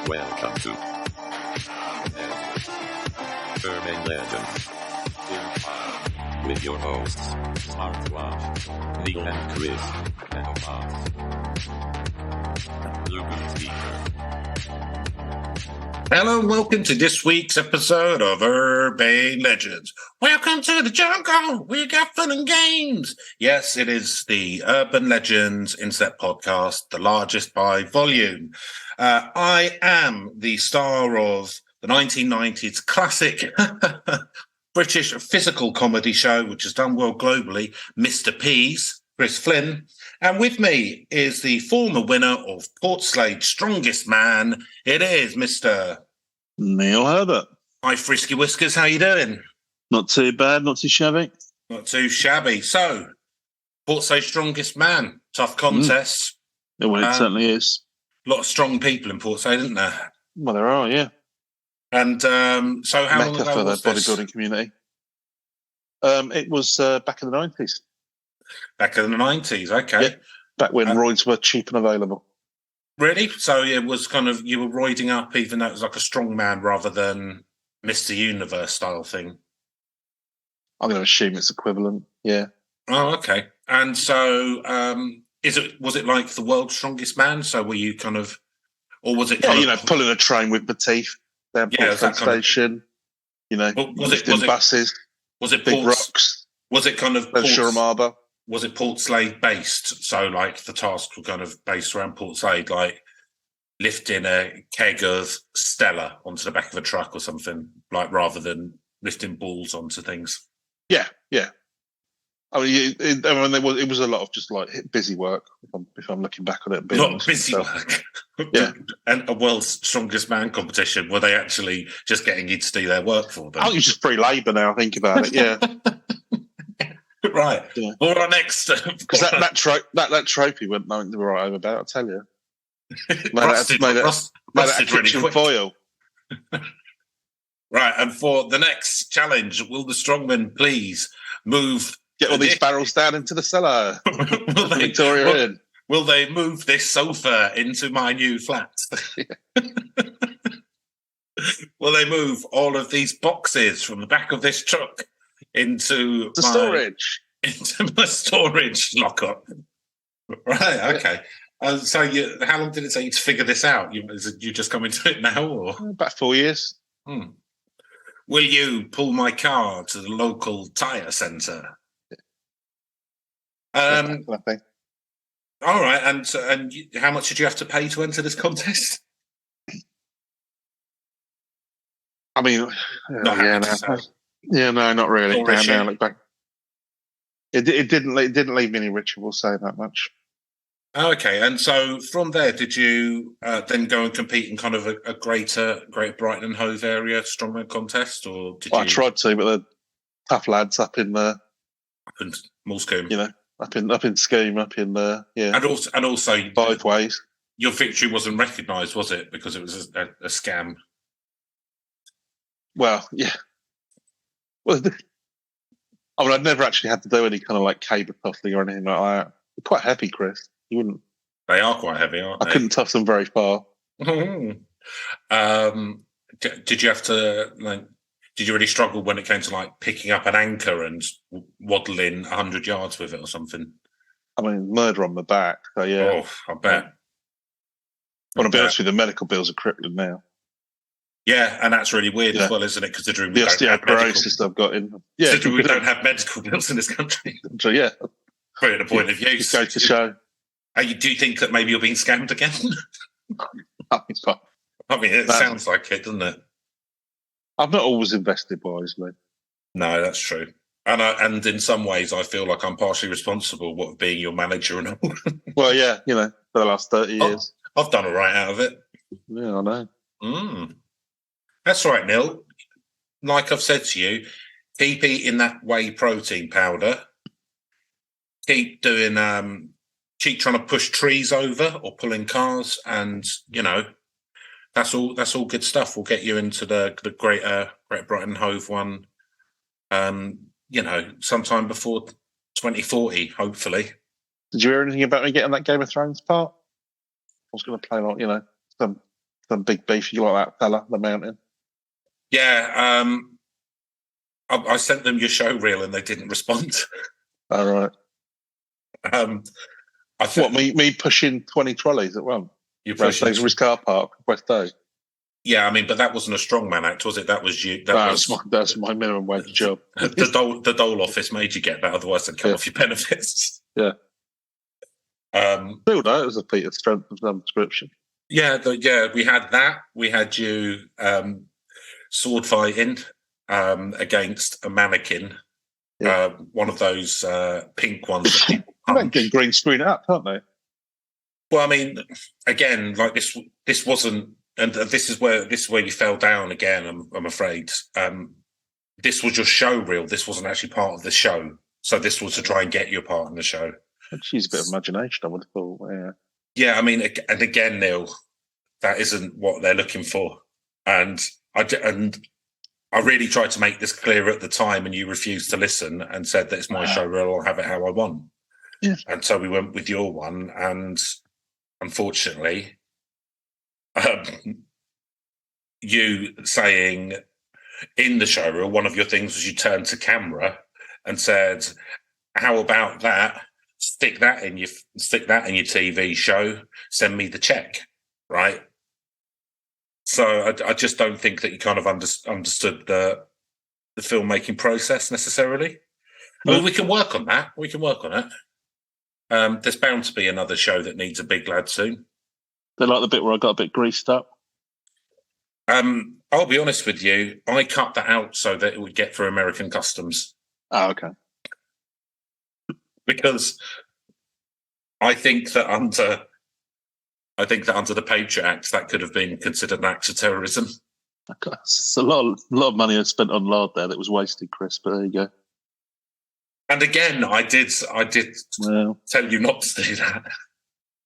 Welcome to Urban Legends with your hosts, Smartwatch, Neil and Chris, and Blueberry Speaker. Hello and welcome to this week's episode of Urban Legends. Welcome to the jungle. We got fun and games. Yes, it is the Urban Legends Internet podcast, the largest by volume. I am the star of the 1990s classic British physical comedy show, which has done well globally, Mr. P's, Chris Flynn. And with me is the former winner of Port Slade's Strongest Man. It is Mr. Neil Herbert. Hi, Frisky Whiskers. How you doing? Not too bad, not too shabby. Not too shabby. So, Port Slade's Strongest Man. Tough contest. Well, it certainly is. A lot of strong people in Port Slade, isn't there? Well, there are, yeah. And so how long Mecca ago for the was this? bodybuilding community. It was back in the 90s. Back in the 90s, okay. Yeah, back when roids were cheap and available. Really? So it was kind of, you were roiding up even though it was like a strong man rather than Mr. Universe style thing? I'm going to assume it's equivalent, yeah. Oh, okay. And so was it like the world's strongest man? So were you kind of, or was it kind of... pulling a train with the teeth down Port Station, lifting buses, was it big rocks. Was it kind of was it Port Slade based? So like the tasks were kind of based around Port Slade, like lifting a keg of Stella onto the back of a truck or something, like rather than lifting balls onto things. Yeah. I mean, it was a lot of just like busy work. If I'm looking back on it, A lot of busy work. Yeah, and a world's strongest man competition. Were they actually just getting you to do their work for them? I think it's just free labour now. I think about it. Yeah. Right. Yeah. Well, our next because that trophy went right over about. I'll tell you. Rusted really quick. Foil. Right, and for the next challenge, will the strongmen please move? Get all these barrels down into the cellar. Will they move this sofa into my new flat? Will they move all of these boxes from the back of this truck into storage? Into my storage lockup. Right, okay. So how long did it take you to figure this out? You just come into it now? Or? About 4 years. Will you pull my car to the local tyre centre? All right, and how much did you have to pay to enter this contest? I mean, not really. Now look back. It didn't leave me any richer. We'll say that much. Oh, okay, and so from there, did you then go and compete in kind of a Greater Brighton and Hove area strongman contest, or did you? I tried to, but the tough lads up in Moulsecoombe, up in Scone, and also both ways. Your victory wasn't recognised, was it? Because it was a scam. Well, yeah. Well, I mean, I'd never actually had to do any kind of like caber tossing or anything like that. They're quite heavy, Chris. You wouldn't. They are quite heavy, aren't they? I couldn't toss them very far. Did you have to Did you really struggle when it came to like picking up an anchor and waddling 100 yards with it or something? I mean, murder on my back. So yeah. Oh, I bet. Well, to be honest with you, the medical bills are crippling now. Yeah, and that's really weird as well, isn't it? Considering the osteoporosis I've got in. Yeah, considering we don't have medical bills in this country. So yeah, put it at a point of use. Go to show. Do you think that maybe you're being scammed again? I mean, it sounds like it, doesn't it? I've not always invested wisely. No, that's true. And in some ways, I feel like I'm partially responsible for being your manager and all. Well, yeah, for the last 30 years. I've done all right out of it. Yeah, I know. That's right, Neil. Like I've said to you, keep eating that whey protein powder. Keep doing, keep trying to push trees over or pulling cars, and that's all good stuff. We'll get you into the Greater Brighton Hove one. Sometime before 2040, hopefully. Did you hear anything about me getting that Game of Thrones part? I was going to play some some big beef. You like that fella, the Mountain? Yeah, I sent them your show reel and they didn't respond. All right. Me pushing 20 trolleys at once? You pushing Sainsbury's car park, West Day. Yeah, I mean, but that wasn't a strongman act, was it? That was you. That's my minimum wage job. The Dole office made you get that, otherwise they'd cut off your benefits. Yeah. Still, though, it was a feat of strength of some description. Yeah, we had that. We had you sword fighting against a mannequin. Yeah. One of those pink ones that people punch. They can green screen it up, can't they? Well, I mean, again, like this wasn't, and this is where you fell down again. I'm afraid. This was your show reel. This wasn't actually part of the show. So this was to try and get you a part in the show. I'd use a bit of imagination, I would have thought. Yeah. Yeah, I mean, and again, Neil, that isn't what they're looking for. And I really tried to make this clear at the time, and you refused to listen and said that it's my show reel. I'll have it how I want. Yeah. And so we went with your one, and unfortunately, you saying in the show reel, one of your things was you turned to camera and said, "How about that? Stick that in your TV show. Send me the check." Right. So I just don't think that you kind of understood the filmmaking process necessarily. I mean, we can work on that. We can work on it. There's bound to be another show that needs a big lad soon. They like the bit where I got a bit greased up. I'll be honest with you. I cut that out so that it would get through American customs. Oh, okay. Because I think that under the Patriot Act, that could have been considered an act of terrorism. It's a lot of money I spent on lard there that was wasted, Chris. But there you go. And again, I did tell you not to do that.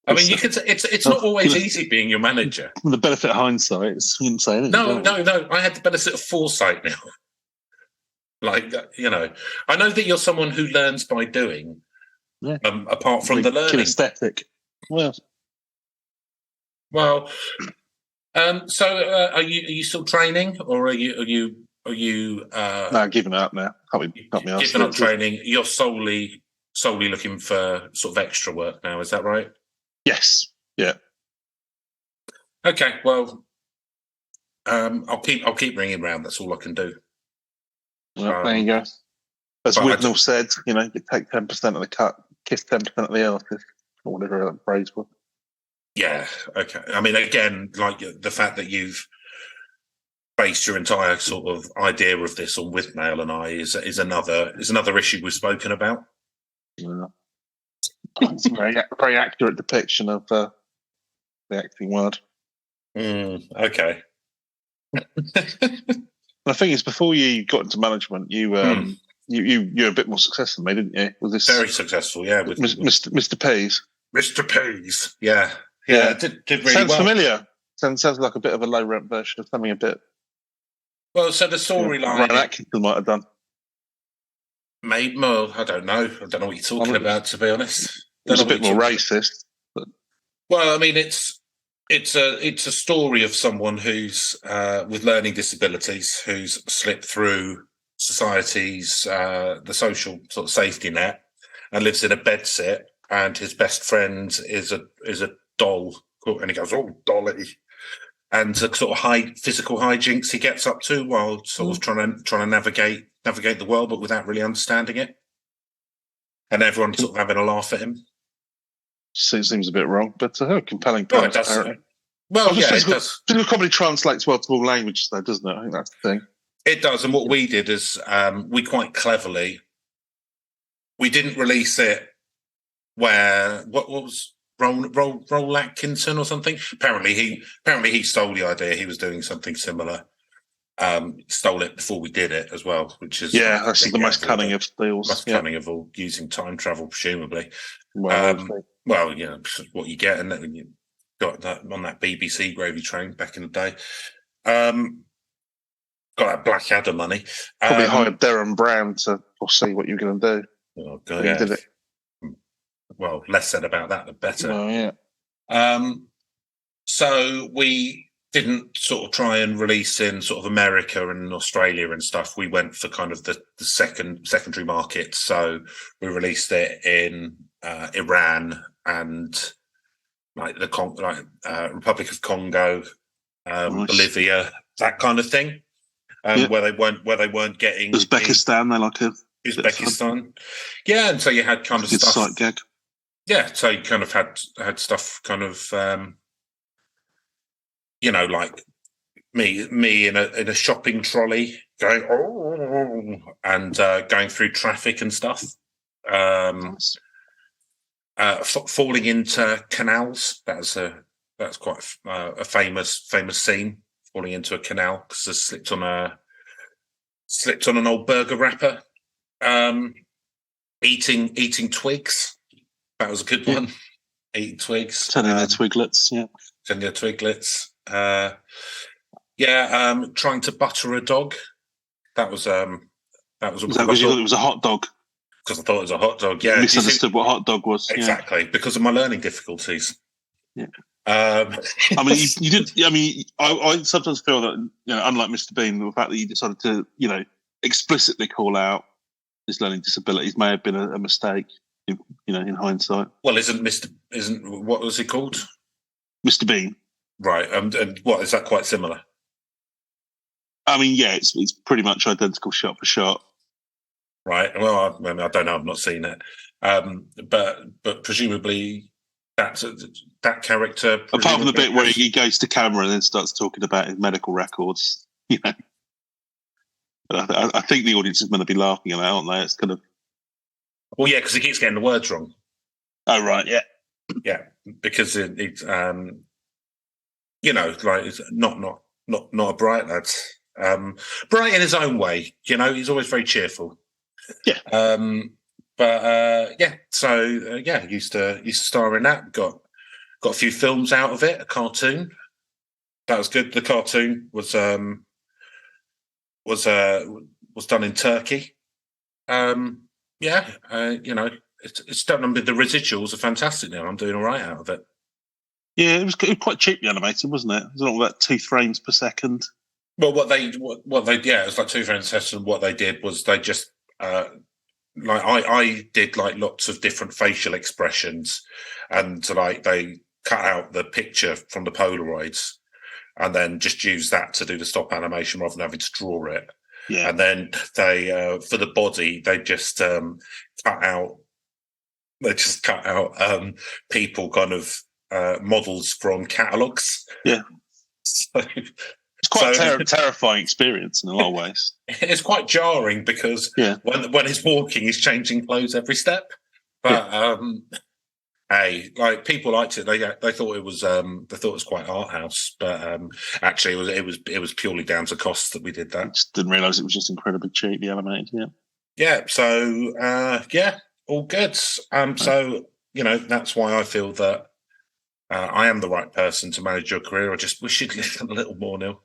I mean, you could. It's not always easy being your manager. The benefit of hindsight, you didn't say anything. No. I had the benefit of foresight now. Like, I know that you're someone who learns by doing. Yeah. Apart from the learning, kinesthetic. Well. So, are you still training, or are you? No, giving up now. Giving up training. You're solely looking for sort of extra work now. Is that right? Yes. Yeah. Okay. Well, I'll keep ringing round. That's all I can do. Well, there you go. As Whitnell said, you take 10% of the cut, kiss 10% of the artist, or whatever that phrase was. Yeah. Okay. I mean, again, like the fact that you've based your entire sort of idea of this on Withnail and I is another issue we've spoken about. Yeah. It's a very accurate depiction of the acting world. Okay. The thing is, before you got into management, you were a bit more successful than me, didn't you? Was this very successful? Yeah, with Mr. Pease. Mr. Pease. Yeah. It did really Sounds well. familiar. Sounds like a bit of a low rent version of something a bit. Well, so the storyline. Ryan Atkinson might have done. Maybe, well, I don't know. I don't know what you're talking about, to be honest. It's a bit more racist. But... Well, I mean, it's a story of someone who's with learning disabilities who's slipped through society's the social sort of safety net and lives in a bedsit, and his best friend is a doll, and he goes, "Oh, dolly," and the sort of physical hijinks he gets up to while sort of trying to navigate the world, but without really understanding it, and everyone sort of having a laugh at him. Seems a bit wrong, but compelling. Well, it does. Well, yeah, it does. Physical comedy translates well to all languages, though, doesn't it? I think that's the thing. It does, and what we did is we quite cleverly we didn't release it where what was Roll Atkinson or something. Apparently he stole the idea. He was doing something similar. Stole it before we did it as well, which is that's the most cunning of deals. Most cunning of all, using time travel, presumably. Well, what you get, and then you got that on that BBC gravy train back in the day. Got that Blackadder money. Probably hired Darren Brown to see what you're going to do. Oh God, yeah. Did it. Well, less said about that, the better. Oh, yeah. So we didn't sort of try and release in sort of America and Australia and stuff. We went for kind of the secondary markets. So we released it in Iran and like Republic of Congo, Nice. Bolivia, that kind of thing. Where they weren't getting Uzbekistan. They like a Uzbekistan, yeah, and so you had kind of good stuff. sight gag. Yeah, so you kind of had stuff kind of like me in a shopping trolley going and going through traffic and stuff. Nice. Falling into canals. That's quite a famous scene. Falling into a canal because I slipped on an old burger wrapper. Eating twigs. That was a good one. Eating twigs. Turning their twiglets. Yeah. Turning their twiglets. Trying to butter a dog. That was Was that because you thought it was a hot dog? Because I thought it was a hot dog. Yeah, you misunderstood what hot dog was. Exactly, because of my learning difficulties. Yeah. I mean, you did. I mean, I sometimes feel that unlike Mr. Bean, the fact that you decided to explicitly call out his learning disabilities may have been a mistake. In hindsight. Well, isn't what was he called? Mr. Bean. Right, and what is that quite similar? I mean, yeah, it's pretty much identical shot for shot. Right. Well, I don't know. I've not seen it, but presumably that character. Apart from the bit where he goes to camera and then starts talking about his medical records, I think the audience is going to be laughing at that, aren't they? It's kind of. Well, yeah, because he keeps getting the words wrong. Oh, right, yeah, yeah, because it's like it's not a bright lad. Bright in his own way, he's always very cheerful. Yeah. Used to star in that. Got a few films out of it. A cartoon that was good. The cartoon was done in Turkey. It's done with the residuals are fantastic now. I'm doing all right out of it. Yeah, it was quite cheaply animated, wasn't it? It was all about 2 frames per second. Well, it was like 2 frames per second. What they did was they just I did like lots of different facial expressions, and like they cut out the picture from the Polaroids, and then just use that to do the stop animation rather than having to draw it. Yeah. And then they, for the body, they just cut out people kind of models from catalogs. Yeah. So, it's quite a terrifying experience in a lot of ways. It's quite jarring because when he's walking, he's changing clothes every step. But like people liked it. They thought it was quite art house, but actually it was purely down to costs that we did that. I just didn't realise it was just incredibly cheaply animated. Yeah. Yeah. So all good. So that's why I feel that I am the right person to manage your career. I just wish you'd listen a little more, Neil.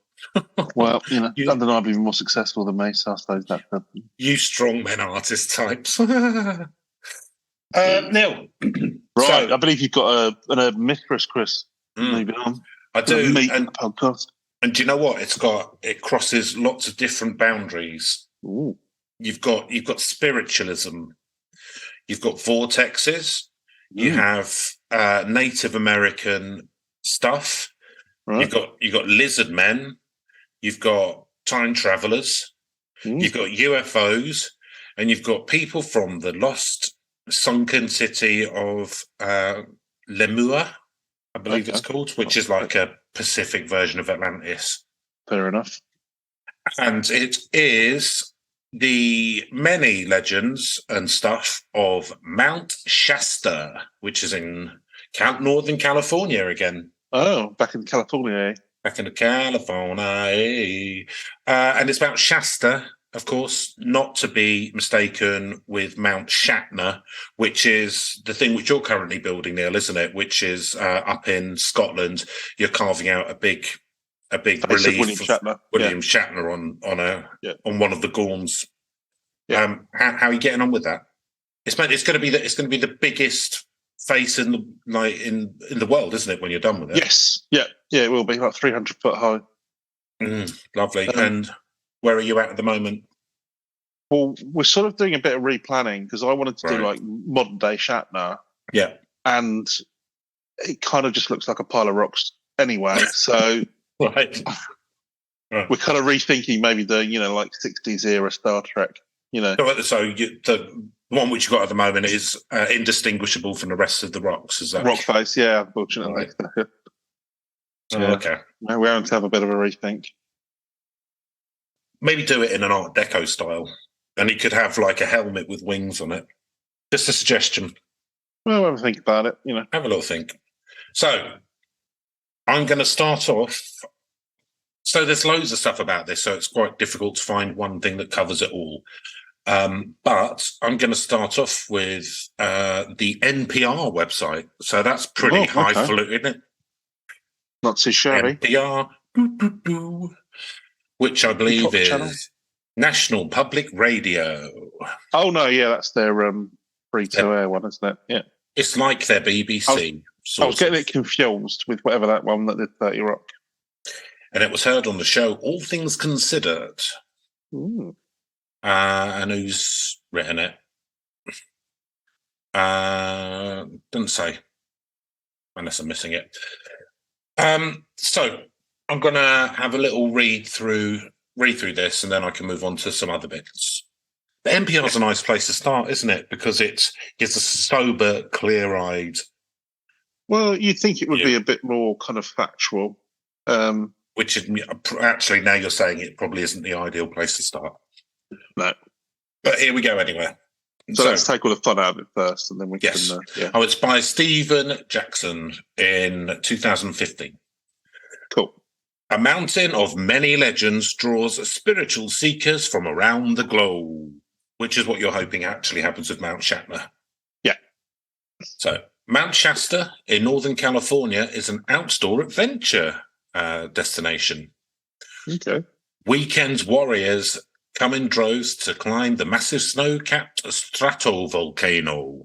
Well, undeniably more successful than me, so I suppose that. You strongmen artist types. Neil. Right, I believe you've got a myth for us, Chris. Moving on. I do. And the podcast. And do you know what? It crosses lots of different boundaries. Ooh. You've got spiritualism. You've got vortexes. You have Native American stuff. Right. You've got Lizardmen. You've got time travelers. You've got UFOs, and you've got people from the lost sunken city of Lemur, I believe it's called, which is like a Pacific version of Atlantis. Fair enough. And it is the many legends and stuff of Mount Shasta, which is in Northern California again. Oh, back in California. Back in California. And it's about Shasta, of course, not to be mistaken with Mount Shatner, which is the thing which you're currently building, Neil, isn't it? Which is up in Scotland. You're carving out a big relief of William Shatner on one of the Gorms. Yeah. How are you getting on with that? It's going to be the biggest face in the world, isn't it? When you're done with it. Yes. Yeah, it will be like 300 foot high. Lovely. And where are you at the moment? Well, we're sort of doing a bit of replanning because I wanted to do Right. like modern day Shatner, Yeah. and it kind of just looks like a pile of rocks anyway. So Right. we're kind of rethinking maybe doing, like 60s era Star Trek, So the one which you've got at the moment is indistinguishable from the rest of the rocks, is that? rock face. Yeah, unfortunately. Right. Oh, Yeah. okay. We're having to have a bit of a rethink. Maybe do it in an Art Deco style. And he could have like a helmet with wings on it. Just a suggestion. Well, we'll have a think about it, Have a little think. So I'm going to start off. So there's loads of stuff about this, so it's quite difficult to find one thing that covers it all. But I'm going to start off with the NPR website. So that's pretty highfalutin, isn't it? Not too shabby. NPR, which I believe is National Public Radio. Oh, no, yeah, that's their free-to-air one, isn't it? Yeah. It's like their BBC. I was getting it confused with whatever that one that did 30 Rock. And it was heard on the show All Things Considered. Ooh. And who's written it? Doesn't say, unless I'm missing it. So I'm going to have a little read through this, and then I can move on to some other bits. The NPR is a nice place to start, isn't it? Because it's a sober, clear-eyed. Well, you'd think it would be a bit more kind of factual. Which is, actually, now you're saying it probably isn't the ideal place to start. No. But here we go anyway. So let's take all the fun out of it first, and then we can... Oh, it's by Stephen Jackson in 2015. Cool. A mountain of many legends draws spiritual seekers from around the globe, which is what you're hoping actually happens with Mount Shatner. Yeah. So Mount Shasta in Northern California is an outdoor adventure destination. Okay. Weekend warriors come in droves to climb the massive snow-capped stratovolcano,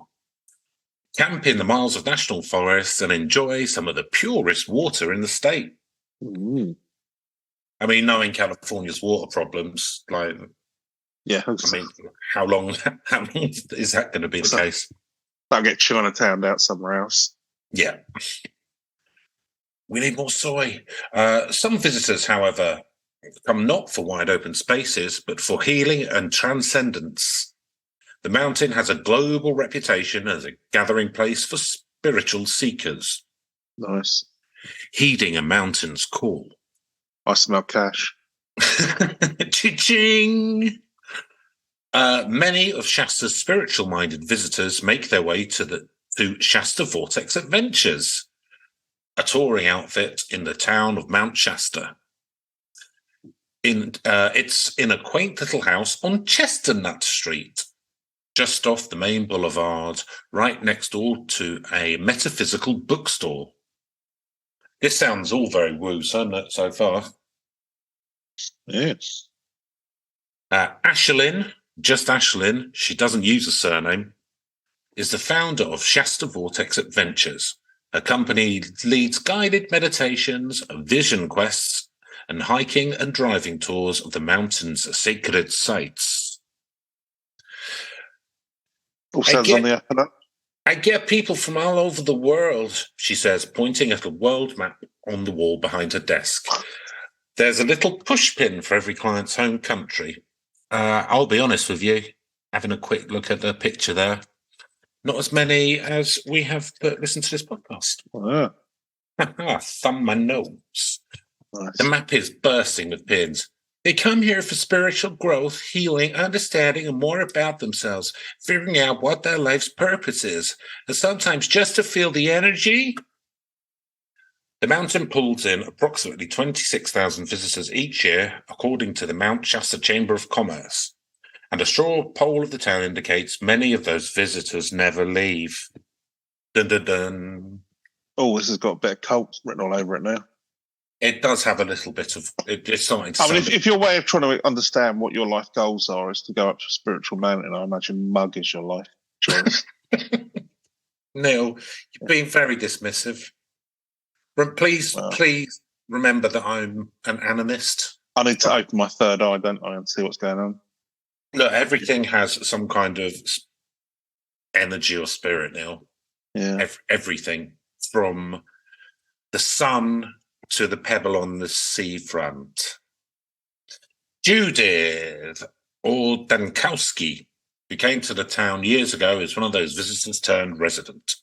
camp in the miles of national forests, and enjoy some of the purest water in the state. Mm. I mean, knowing California's water problems, like, yeah, I mean, how long is that going to be the case? That'll get Chinatown out somewhere else. Yeah. We need more soy. Some visitors, however, come not for wide open spaces, but for healing and transcendence. The mountain has a global reputation as a gathering place for spiritual seekers. Nice. Heeding a mountain's call. I smell cash. Cha-ching! Many of Shasta's spiritual-minded visitors make their way to Shasta Vortex Adventures, a touring outfit in the town of Mount Shasta. It's in a quaint little house on Chestnut Street, just off the main boulevard, right next door to a metaphysical bookstore. This sounds all very woo, doesn't it, so far? Yes. Ashelin, just Ashelin, she doesn't use a surname, is the founder of Shasta Vortex Adventures. Her company leads guided meditations, vision quests, and hiking and driving tours of the mountain's sacred sites. All sounds on the up and up. I get people from all over the world, she says, pointing at a world map on the wall behind her desk. There's a little pushpin for every client's home country. I'll be honest with you, having a quick look at the picture there, not as many as we have listened to this podcast. Oh, yeah. Thumb my nose. Nice. The map is bursting with pins. They come here for spiritual growth, healing, understanding, and more about themselves, figuring out what their life's purpose is, and sometimes just to feel the energy. The mountain pulls in approximately 26,000 visitors each year, according to the Mount Shasta Chamber of Commerce. And a straw poll of the town indicates many of those visitors never leave. Dun, dun, dun. Oh, this has got a bit of cult written all over it now. It does have a little bit of... It's starting to... I mean, if your way of trying to understand what your life goals are is to go up to a spiritual mountain, I imagine Mug is your life choice. Neil, you're being very dismissive. Please remember that I'm an animist. I need to open my third eye, don't I, and see what's going on. Look, everything has some kind of energy or spirit now. Yeah. Everything from the sun to the pebble on the seafront. Judith Dankowski, who came to the town years ago, is one of those visitors turned resident.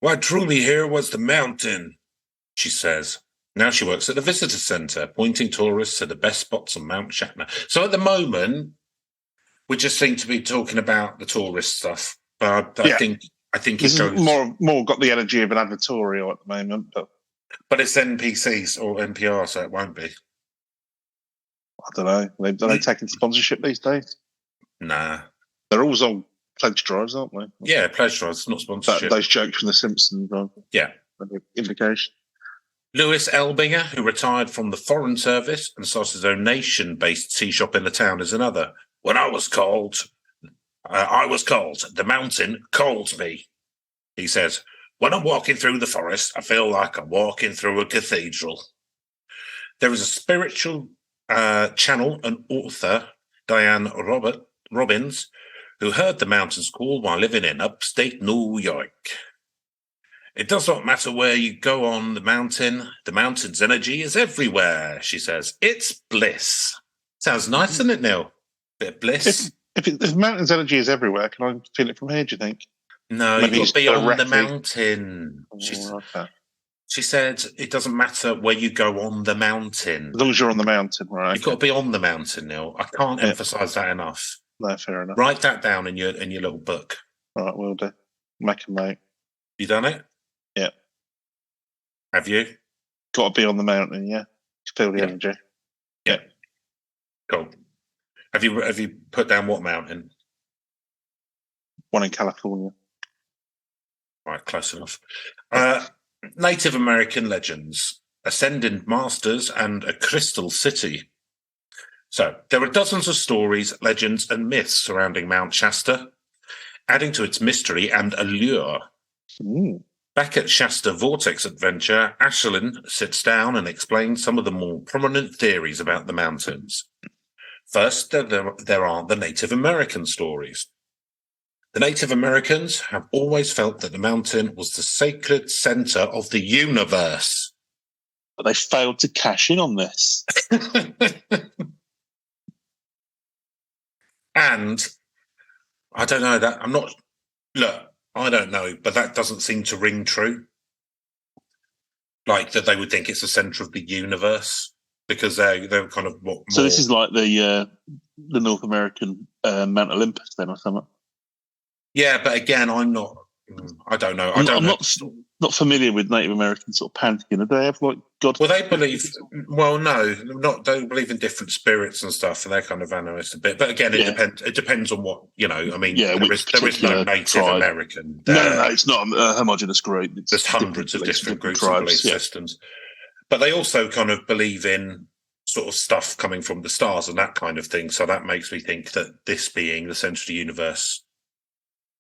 What drew me here was the mountain, she says. Now she works at the visitor centre, pointing tourists to the best spots on Mount Shatner. So at the moment, we just seem to be talking about the tourist stuff. But I think this it goes is more got the energy of an advertorial at the moment, but it's NPCs or NPR, so it won't be. I don't know. Are they taking sponsorship these days? Nah. They're always on pledge drives, aren't they? Yeah, pledge drives, not sponsorship. Those jokes from The Simpsons. Yeah. Indication. Lewis Elbinger, who retired from the Foreign Service and started his own nation-based tea shop in the town, is another. When I was called. The mountain called me, he says. When I'm walking through the forest, I feel like I'm walking through a cathedral. There is a spiritual channel and author, Diane Robbins, who heard the mountains call while living in upstate New York. It does not matter where you go on the mountain's energy is everywhere, she says. It's bliss. Sounds nice, doesn't it, Neil? Bit of bliss. If mountain's energy is everywhere, can I feel it from here, do you think? No, Maybe you've got to be on directly the mountain. She said it doesn't matter where you go on the mountain. As long as you're on the mountain, right? You've got to be on the mountain, Neil. I can't emphasise that enough. No, fair enough. Write that down in your little book. All right, will do. Make a note. You done it? Yeah. Have you? Got to be on the mountain, yeah. Feel the energy. Yeah. Cool. Have you put down what mountain? One in California. Right, close enough. Native American legends, ascended masters, and a crystal city. So there are dozens of stories, legends, and myths surrounding Mount Shasta, adding to its mystery and allure. Back at Shasta Vortex Adventure, Ashlyn sits down and explains some of the more prominent theories about the mountains. First, there are the Native American stories. The Native Americans have always felt that the mountain was the sacred center of the universe. But they failed to cash in on this. And I don't know that I don't know, but that doesn't seem to ring true. Like that they would think it's the center of the universe because they're kind of more. So this is like the North American Mount Olympus then or something. Yeah, but again, I don't know. I'm not familiar with Native American sort of pantheon. Do they have like God? Well, they believe. Well, no, they believe in different spirits and stuff, and they're kind of animist a bit. But again, it depends. It depends on what I mean. Yeah, there is no Native tribe. American. No, it's not a homogenous group. There's hundreds of different groups and belief systems, but they also kind of believe in sort of stuff coming from the stars and that kind of thing. So that makes me think that this being the center of the universe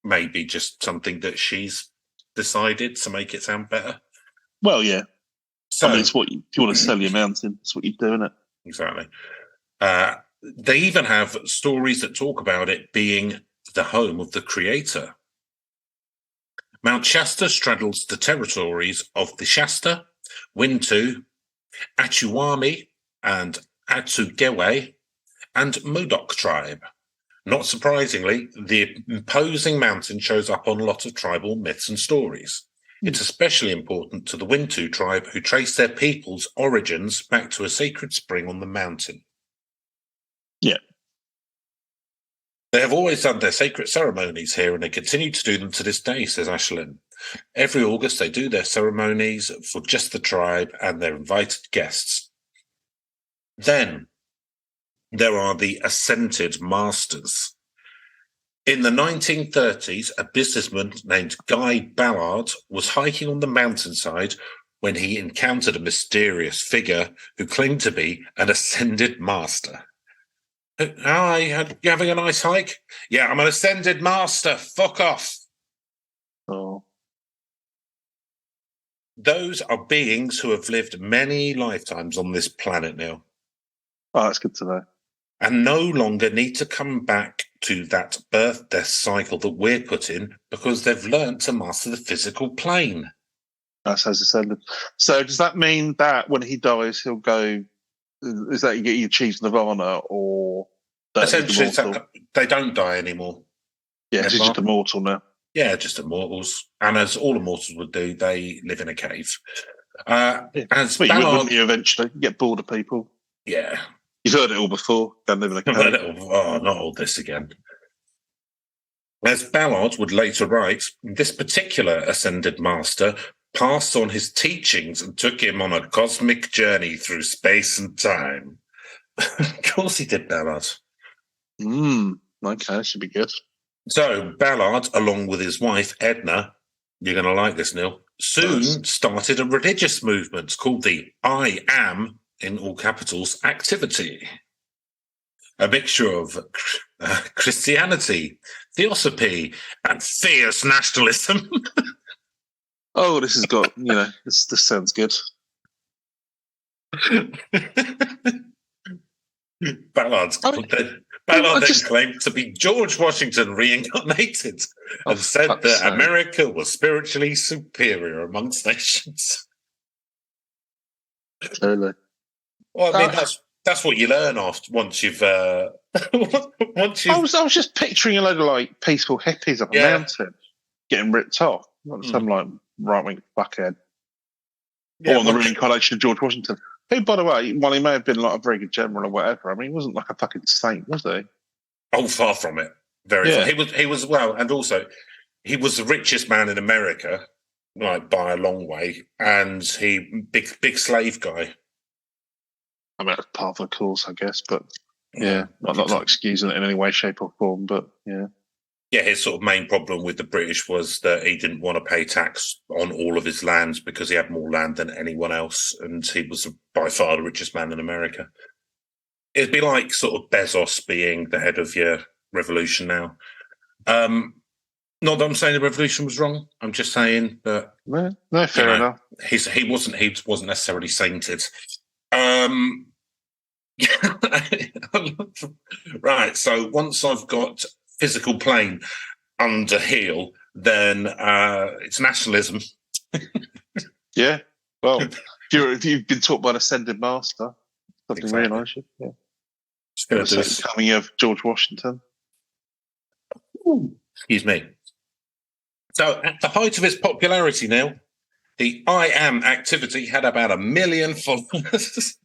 may be just something that she's decided to make it sound better. Well, yeah. So, it's what if you want to sell your mountain, it's what you do, isn't it? Exactly. They even have stories that talk about it being the home of the creator. Mount Shasta straddles the territories of the Shasta, Wintu, Achuami, and Atsugewe, and Modoc tribe. Not surprisingly, the imposing mountain shows up on a lot of tribal myths and stories. It's especially important to the Wintu tribe, who trace their people's origins back to a sacred spring on the mountain. Yeah. They have always done their sacred ceremonies here, and they continue to do them to this day, says Ashlyn. Every August, they do their ceremonies for just the tribe and their invited guests. Then there are the Ascended Masters. In the 1930s, a businessman named Guy Ballard was hiking on the mountainside when he encountered a mysterious figure who claimed to be an Ascended Master. Hi, you having a nice hike? Yeah, I'm an Ascended Master. Fuck off. Oh. Those are beings who have lived many lifetimes on this planet now, Oh, that's good to know. and no longer need to come back to that birth-death cycle that we're put in because they've learnt to master the physical plane. That's as descended. So does that mean that when he dies, he'll go? Is that you achieve nirvana, or that he's Essentially, immortal? they don't die anymore. Yeah, he's just immortal now. Yeah, just immortals. And as all immortals would do, they live in a cave. Yeah. As Well, you would, Ballard, wouldn't you, eventually? You get bored of people. yeah. You've heard it all before. Go and live in a cave. Oh, not all this again. As Ballard would later write, this particular ascended master passed on his teachings and took him on a cosmic journey through space and time. Of course he did, Ballard. Okay, that should be good. So Ballard, along with his wife, Edna, you're going to like this, Neil, soon started a religious movement called the I Am, in all capitals, activity. A mixture of Christianity, theosophy, and fierce nationalism. Oh, this has got, this sounds good. Ballard claimed to be George Washington reincarnated and said that America was spiritually superior amongst nations. Totally. Well, I mean, that's what you learn once you've. I was just picturing a load of peaceful hippies up a mountain getting ripped off. Not some right-wing fuckhead. Or on the reincarnation of George Washington. Who, by the way, while he may have been a very good general or whatever, I mean, he wasn't like a fucking saint, was he? Oh, far from it. Very far. He was well, and also he was the richest man in America, by a long way, and big slave guy. I mean, that's part of the course, I guess, but not excusing it in any way, shape, or form, but yeah. Yeah, his sort of main problem with the British was that he didn't want to pay tax on all of his lands because he had more land than anyone else, and he was by far the richest man in America. It'd be like sort of Bezos being the head of your revolution now. Not that I'm saying the revolution was wrong. I'm just saying that no, fair enough. He wasn't necessarily sainted. Right. So once I've got physical plane under heel, then it's nationalism. Yeah. Well, if you've been taught by an ascended master, something really nice. Yeah. Just going to do coming of George Washington. Excuse me. So at the height of its popularity now, the I Am activity had about 1 million followers.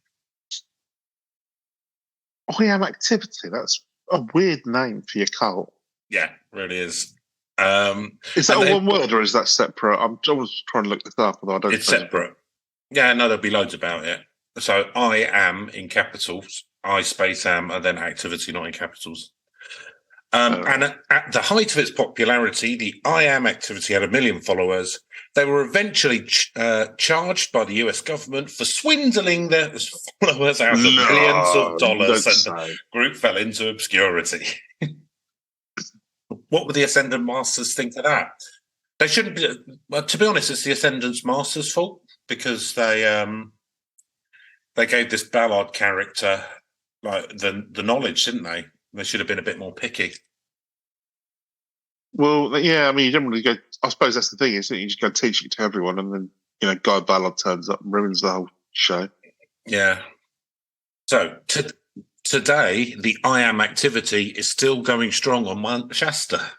I Am activity? That's a weird name for your cult. Yeah, really is. Is that one word or is that separate? I was trying to look this up, although I don't. It's separate. Yeah, no, there'll be loads about it. So I Am in capitals, I space am, and then activity not in capitals. And at the height of its popularity, the I Am activity had 1 million followers. They were eventually charged by the US government for swindling their followers out of millions of dollars, and the group fell into obscurity. What would the Ascendant Masters think of that? They shouldn't be. Well, to be honest, it's the Ascendant Masters' fault because they gave this Ballard character the knowledge, didn't they? They should have been a bit more picky. Well, yeah, I mean, you don't really go. I suppose that's the thing, isn't it? You just go teach it to everyone, and then Guy Ballard turns up and ruins the whole show. Yeah. So today, the I Am activity is still going strong on Mount Shasta.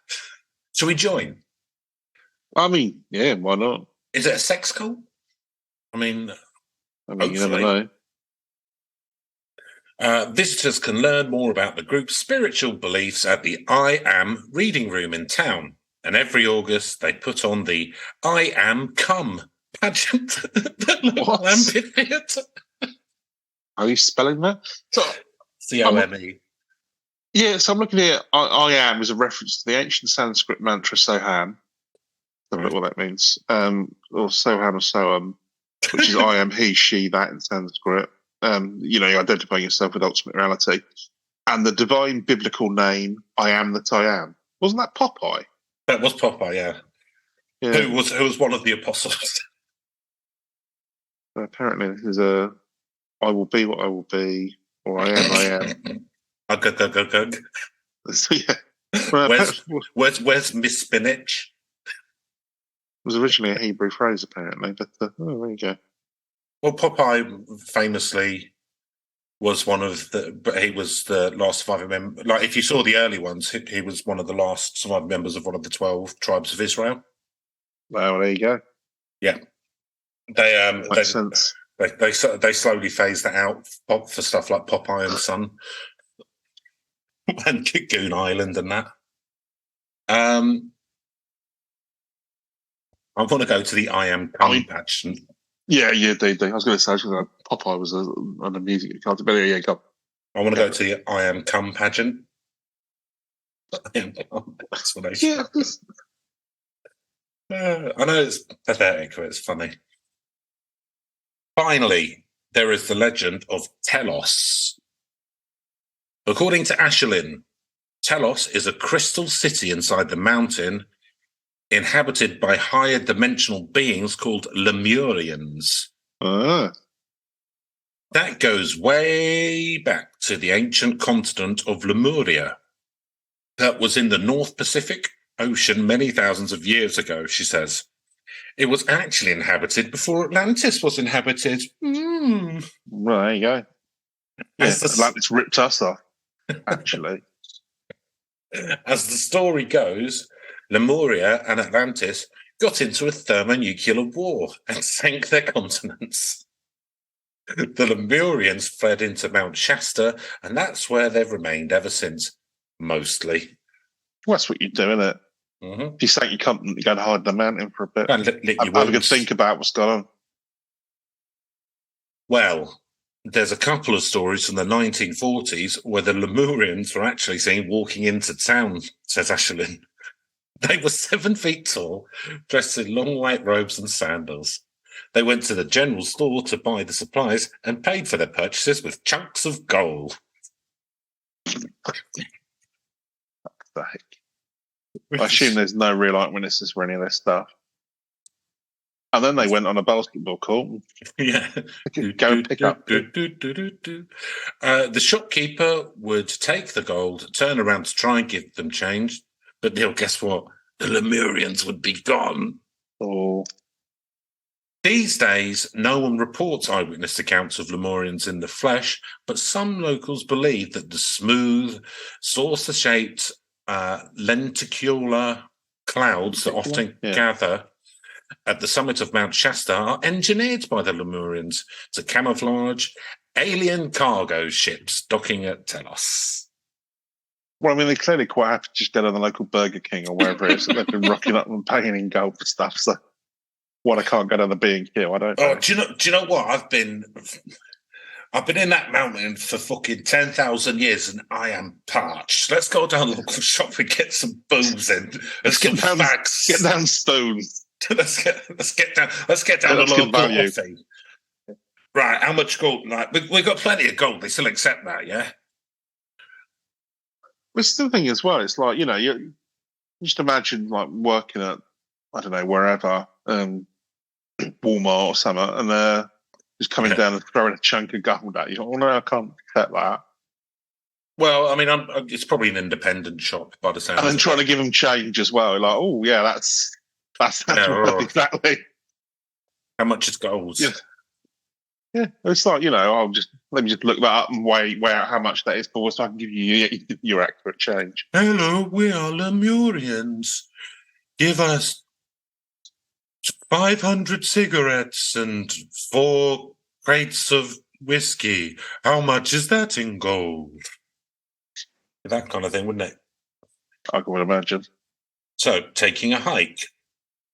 Shall we join? I mean, yeah, why not? Is it a sex cult? I mean, you never know. Visitors can learn more about the group's spiritual beliefs at the I Am reading room in town. And every August, they put on the I Am Come pageant at local amphitheatre. Are you spelling that? C-O-M-E. Yeah, so I'm looking here. I Am is a reference to the ancient Sanskrit mantra Soham. I don't know what that means. Or Soham or Soham, which is I am he, she, that in Sanskrit. You identify yourself with ultimate reality. And the divine biblical name, I am that I am. Wasn't that Popeye? That was Popeye, yeah. Who was one of the apostles. Apparently, this is I will be what I will be, or I am. Ugh, ugh, ugh, ugh. So, yeah. Well, Where's Miss Spinach? It was originally a Hebrew phrase, apparently, but there you go. Well, Popeye famously was he was the last surviving member. Like, if you saw the early ones, he was one of the last surviving members of one of the 12 tribes of Israel. Well, there you go. Yeah, Makes sense. They slowly phased that out for stuff like Popeye and Son and Goon Island and that. I want to go to the I Am Come patch. Yeah, they. I was going to say Popeye was on the music card, but yeah, go. I want to go to the I Am Come pageant. Explanation. Yeah. I know it's pathetic, but it's funny. Finally, there is the legend of Telos. According to Ashelin, Telos is a crystal city inside the mountain inhabited by higher dimensional beings called Lemurians. That goes way back to the ancient continent of Lemuria that was in the North Pacific Ocean many thousands of years ago, she says. It was actually inhabited before Atlantis was inhabited. Well, there you go. Yeah, Atlantis ripped us off, actually. As the story goes, Lemuria and Atlantis got into a thermonuclear war and sank their continents. The Lemurians fled into Mount Shasta, and that's where they've remained ever since, mostly. Well, that's what you do, isn't it? Mm-hmm. If you sank your continent, you go and hide in the mountain for a bit. And lick your have a good think about what's going on. Well, there's a couple of stories from the 1940s where the Lemurians were actually seen walking into town, says Ashelin. They were 7 feet tall, dressed in long white robes and sandals. They went to the general store to buy the supplies and paid for their purchases with chunks of gold. I assume there's no real eyewitnesses for any of this stuff. And then they went on a basketball court. Yeah. Go and pick up. The shopkeeper would take the gold, turn around to try and give them change. But Neil, guess what? The Lemurians would be gone. Oh. These days, no one reports eyewitness accounts of Lemurians in the flesh, but some locals believe that the smooth, saucer-shaped, lenticular clouds that often gather at the summit of Mount Shasta are engineered by the Lemurians to camouflage alien cargo ships docking at Telos. Well, I mean, they're clearly quite happy to just go to the local Burger King or wherever it is. They've been rocking up and paying in gold for stuff. So, I can't go down the B&Q. I don't know. Oh, do you know what? I've been in that mountain for fucking 10,000 years, and I am parched. Let's go down the local shop and get some booze in. Let's get down fags. Get down stones. Let's get down the local coffee. Right, how much gold? Like, we've got plenty of gold. They still accept that, yeah? It's the thing as well. It's like, you just imagine like working at, I don't know, wherever, Walmart or something, and they're just coming down and throwing a chunk of gold at you. Oh no, I can't accept that. Well, I mean, it's probably an independent shop by the sound. And then trying to give them change as well. Like, oh yeah, that's exactly. How much is gold? Yeah, it's like, let me just look that up and weigh out how much that is for, so I can give you your accurate change. Hello, we are Lemurians. Give us 500 cigarettes and 4 crates of whiskey. How much is that in gold? That kind of thing, wouldn't it? I can imagine. So, taking a hike.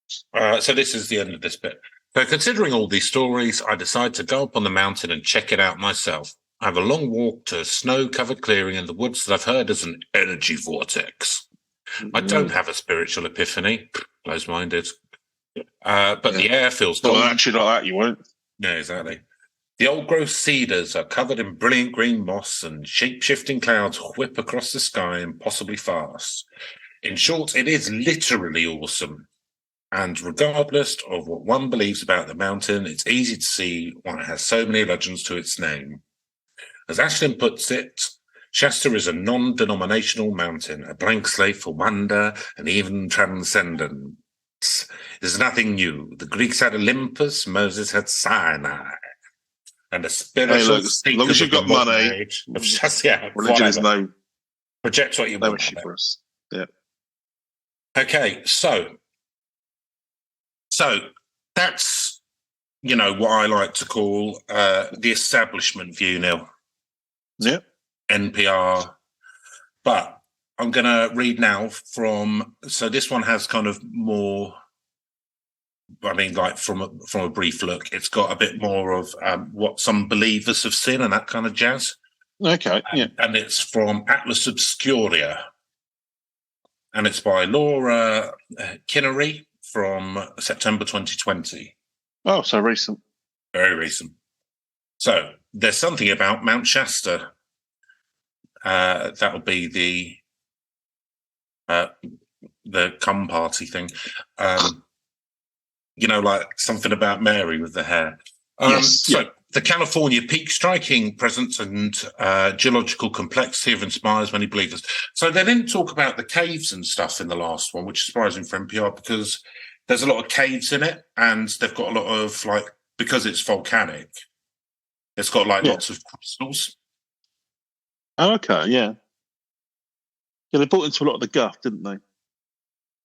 So this is the end of this bit. So considering all these stories, I decide to go up on the mountain and check it out myself. I have a long walk to a snow-covered clearing in the woods that I've heard is an energy vortex. I don't have a spiritual epiphany, close-minded. But the air feels cold. Well, actually, like that, you won't. Yeah, exactly. The old-growth cedars are covered in brilliant green moss, and shape-shifting clouds whip across the sky, and possibly fast. In short, it is literally awesome. And regardless of what one believes about the mountain, it's easy to see why it has so many legends to its name. As Ashlyn puts it, Shasta is a non-denominational mountain, a blank slate for wonder and even transcendence. There's nothing new. The Greeks had Olympus, Moses had Sinai. And the spiritual as long as you've got money, religion is no project what you want. For us. Yeah. Okay, so that's what I like to call the establishment view, Neil. Yeah. NPR. But I'm going to read now so this one has kind of more. I mean, like from a brief look, it's got a bit more of what some believers have seen and that kind of jazz. Okay, yeah. And it's from Atlas Obscuria. And it's by Laura Kinnery from September 2020. Oh, so recent. Very recent. So there's something about Mount Shasta. That'll be the cum party thing. Like something about Mary with the hair. Yes. So the California peak striking presence and geological complexity of inspires many believers. So they didn't talk about the caves and stuff in the last one, which is surprising for NPR because there's a lot of caves in it and they've got a lot of because it's volcanic, it's got lots of crystals. Oh, okay, yeah. Yeah, they bought into a lot of the guff, didn't they?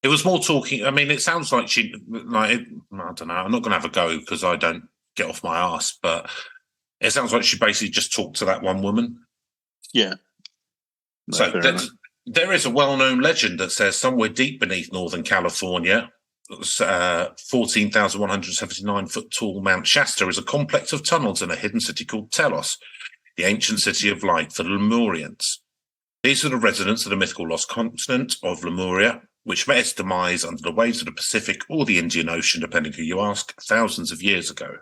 It was more talking. I mean, it sounds like I don't know. I'm not going to have a go because I don't get off my ass, but it sounds like she basically just talked to that one woman. Yeah. No, so there is a well-known legend that says somewhere deep beneath Northern California, 14,179 foot tall Mount Shasta is a complex of tunnels in a hidden city called Telos, the ancient city of light for the Lemurians. These are the residents of the mythical lost continent of Lemuria, which met its demise under the waves of the Pacific or the Indian Ocean, depending who you ask, thousands of years ago.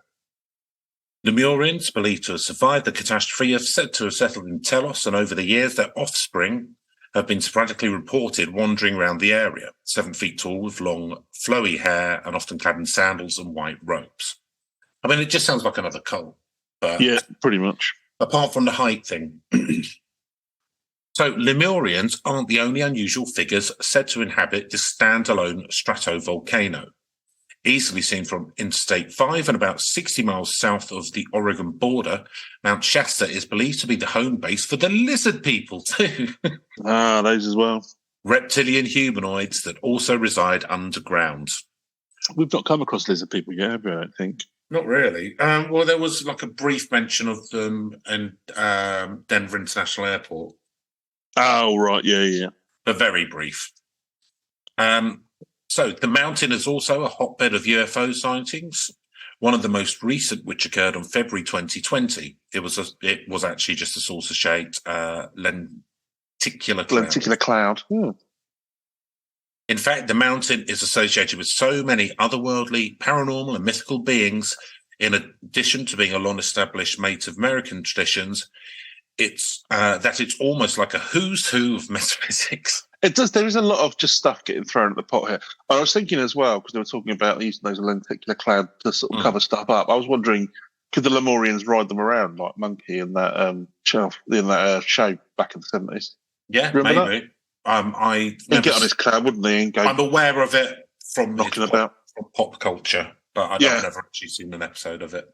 Lemurians, believed to have survived the catastrophe, are said to have settled in Telos, and over the years their offspring have been sporadically reported wandering around the area, 7 feet tall with long, flowy hair and often clad in sandals and white robes. I mean, it just sounds like another cult. But yeah, pretty much. Apart from the height thing. So Lemurians aren't the only unusual figures said to inhabit this standalone stratovolcano. Easily seen from Interstate 5 and about 60 miles south of the Oregon border, Mount Shasta is believed to be the home base for the lizard people too. Those as well. Reptilian humanoids that also reside underground. We've not come across lizard people yet, have we, I don't think? Not really. Well, there was a brief mention of them in Denver International Airport. Oh, right, yeah. But very brief. So the mountain is also a hotbed of UFO sightings. One of the most recent, which occurred on February 2020, it was actually just a saucer-shaped lenticular cloud. Lenticular cloud. In fact, the mountain is associated with so many otherworldly, paranormal, and mythical beings. In addition to being a long-established Native American traditions, it's almost like a who's who of metaphysics. It does. There is a lot of just stuff getting thrown at the pot here. I was thinking as well, because they were talking about using those lenticular cloud to sort of cover stuff up. I was wondering, could the Lemurians ride them around like Monkey in that show back in the 70s? Yeah, remember maybe. He'd get on his cloud, wouldn't he? And go I'm aware of it from pop culture, but I've never actually seen an episode of it.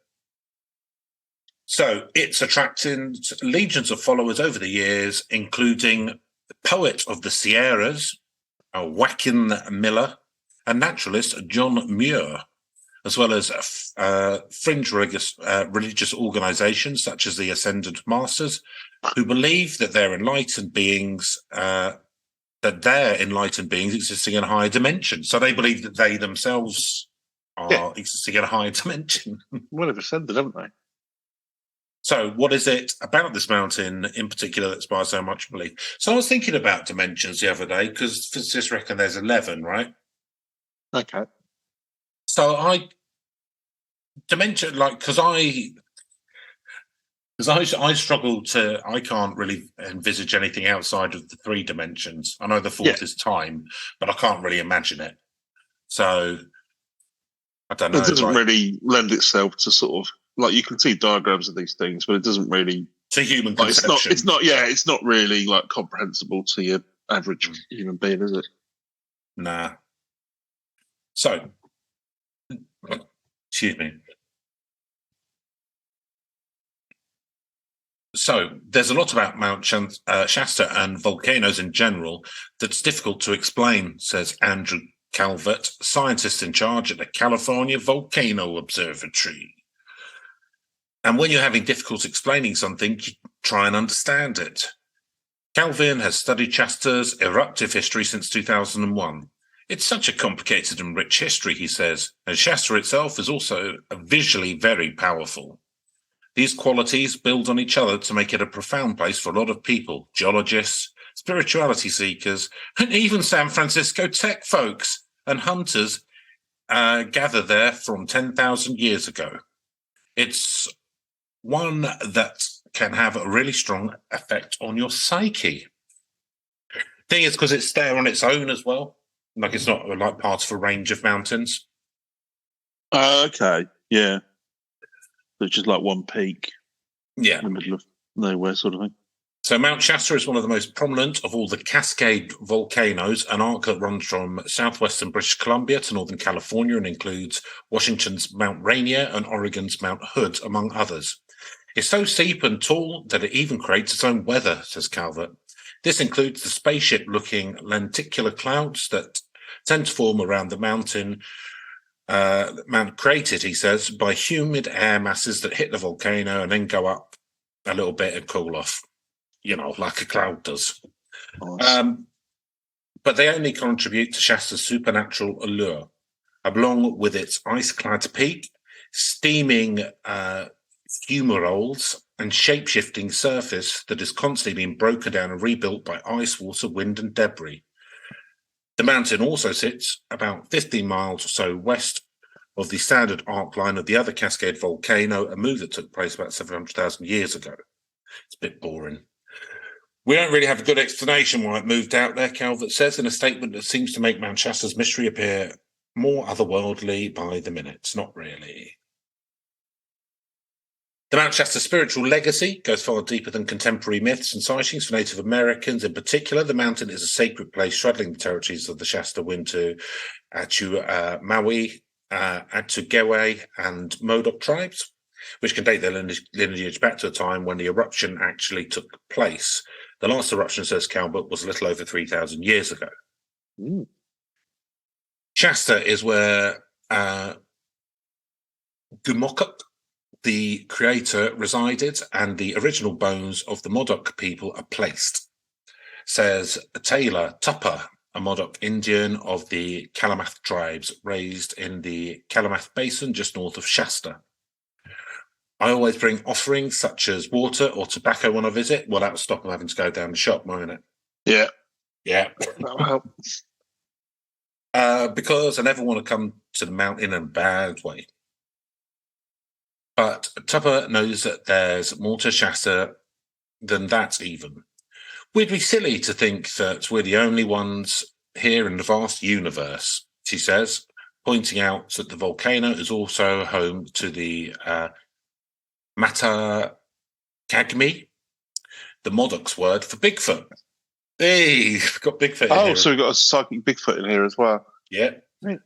So it's attracting legions of followers over the years, including the poet of the Sierras, Joaquin Miller, and naturalist John Muir, as well as fringe religious organizations such as the Ascended Masters, who believe that they're enlightened beings, existing in a higher dimension. So they believe that they themselves are existing in a higher dimension. Well, they've ascended, haven't they? So what is it about this mountain in particular that inspires so much belief? So I was thinking about dimensions the other day because physicists reckon there's 11, right? Okay. So I struggle I can't really envisage anything outside of the 3 dimensions. I know the 4th is time, but I can't really imagine it. So I don't know. It doesn't really lend itself to sort of like you can see diagrams of these things, but it doesn't really. To human Like, conception. it's not. Yeah, it's not really like comprehensible to your average human being, is it? Nah. So, excuse me. So, there's a lot about Mount Shasta and volcanoes in general that's difficult to explain, says Andrew Calvert, scientist in charge at the California Volcano Observatory. And when you're having difficulty explaining something, you try and understand it. Calvin has studied Shasta's eruptive history since 2001. It's such a complicated and rich history, he says, and Shasta itself is also visually very powerful. These qualities build on each other to make it a profound place for a lot of people, geologists, spirituality seekers, and even San Francisco tech folks and hunters gather there from 10,000 years ago. It's one that can have a really strong effect on your psyche. Thing is, because it's there on its own as well. Like it's not like part of a range of mountains. Okay, yeah. It's just like one peak, Yeah, in the middle of nowhere, sort of thing. So Mount Shasta is one of the most prominent of all the Cascade volcanoes, an arc that runs from southwestern British Columbia to northern California and includes Washington's Mount Rainier and Oregon's Mount Hood, among others. It's so steep and tall that it even creates its own weather, says Calvert. This includes the spaceship-looking lenticular clouds that tend to form around the mountain, created, he says, by humid air masses that hit the volcano and then go up a little bit and cool off, like a cloud does. Awesome. But they only contribute to Shasta's supernatural allure, along with its ice-clad peak, steaming fumaroles, and shape-shifting surface that is constantly being broken down and rebuilt by ice, water, wind, and debris. The mountain also sits about 15 miles or so west of the standard arc line of the other Cascade volcano, a move that took place about 700,000 years ago. It's a bit boring. We don't really have a good explanation why it moved out there, Calvert says, in a statement that seems to make Mount Shasta's mystery appear more otherworldly by the minute. Not really. The Mount Shasta spiritual legacy goes far deeper than contemporary myths and sightings. For Native Americans in particular, the mountain is a sacred place straddling the territories of the Shasta, Wintu, Maui, Atugewe, and Modoc tribes, which can date their lineage back to a time when the eruption actually took place. The last eruption, says Calvert, was a little over 3,000 years ago. Mm. Shasta is where Gumokuk, the creator, resided, and the original bones of the Modoc people are placed, says Taylor Tupper, a Modoc Indian of the Kalamath tribes, raised in the Kalamath Basin just north of Shasta. I always bring offerings such as water or tobacco when I visit. Well, that will stop them having to go down the shop, won't it? Yeah. Yeah. That'll help. Because I never want to come to the mountain in a bad way. But Tupper knows that there's more to Shasta than that even. We'd be silly to think that we're the only ones here in the vast universe, she says, pointing out that the volcano is also home to the Matakagmi, the Modoc's word for Bigfoot. Hey, we've got Bigfoot in here. So we've got a psychic Bigfoot in here as well. Yeah. Right.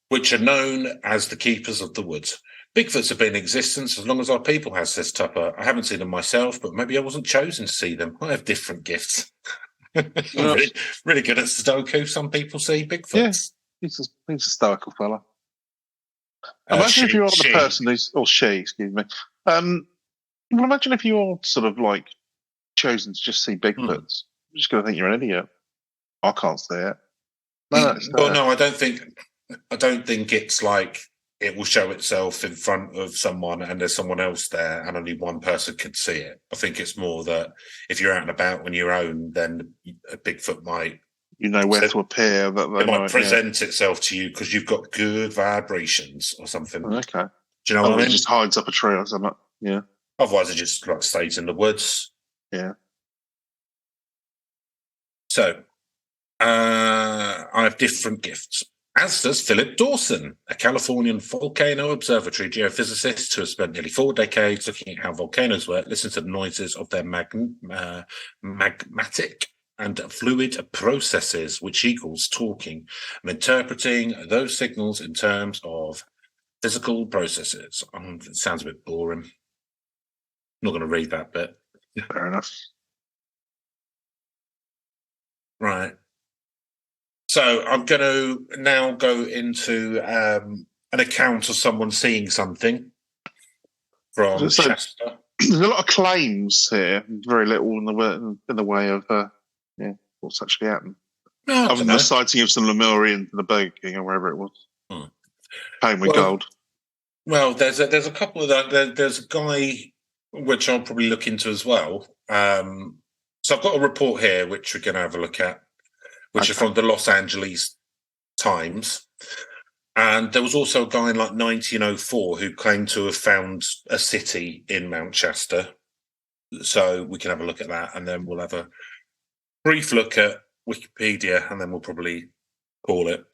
Which are known as the keepers of the woods. Bigfoots have been in existence as long as our people have, says Tupper. I haven't seen them myself, but maybe I wasn't chosen to see them. I have different gifts. really good at Sudoku. Some people see Bigfoots. Yeah, he's a stoical fella. Imagine if you're the person who's, or she, excuse me. Well, imagine if you're sort of like chosen to just see Bigfoots. I'm just going to think you're an idiot. I can't see it. No, no, I don't think it's like it will show itself in front of someone and there's someone else there and only one person can see it. I think it's more that if you're out and about on your own, then a Bigfoot might... You know where to appear. It might present itself to you because you've got good vibrations or something. Okay. Do you know what I mean? It just hides up a tree or something. Yeah. Otherwise, it just like stays in the woods. Yeah. So, I have different gifts. As does Philip Dawson, a Californian volcano observatory geophysicist who has spent nearly 4 decades looking at how volcanoes work, listening to the noises of their magmatic and fluid processes, which he calls talking, and interpreting those signals in terms of physical processes. It sounds a bit boring. I'm not going to read that bit. Fair enough. Right. So I'm going to now go into an account of someone seeing something from Shasta. There's a lot of claims here, very little in the way of what's actually happened. No, other than the sighting of some Lemurians in the Burger King or wherever it was. Paying with gold. Well, there's a couple of that. There's a guy which I'll probably look into as well. So I've got a report here which we're going to have a look at, which is from the Los Angeles Times. And there was also a guy in 1904 who claimed to have found a city in Mount Shasta. So we can have a look at that, and then we'll have a brief look at Wikipedia, and then we'll probably call it.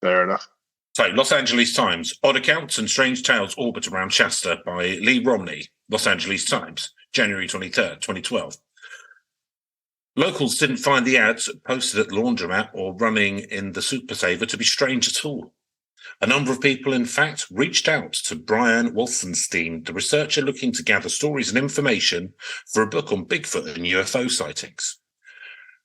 Fair enough. So, Los Angeles Times. Odd accounts and strange tales orbit around Shasta by Lee Romney. Los Angeles Times, January 23rd, 2012. Locals didn't find the ads posted at the laundromat or running in the Super Saver to be strange at all. A number of people, in fact, reached out to Brian Wolfenstein, the researcher looking to gather stories and information for a book on Bigfoot and UFO sightings.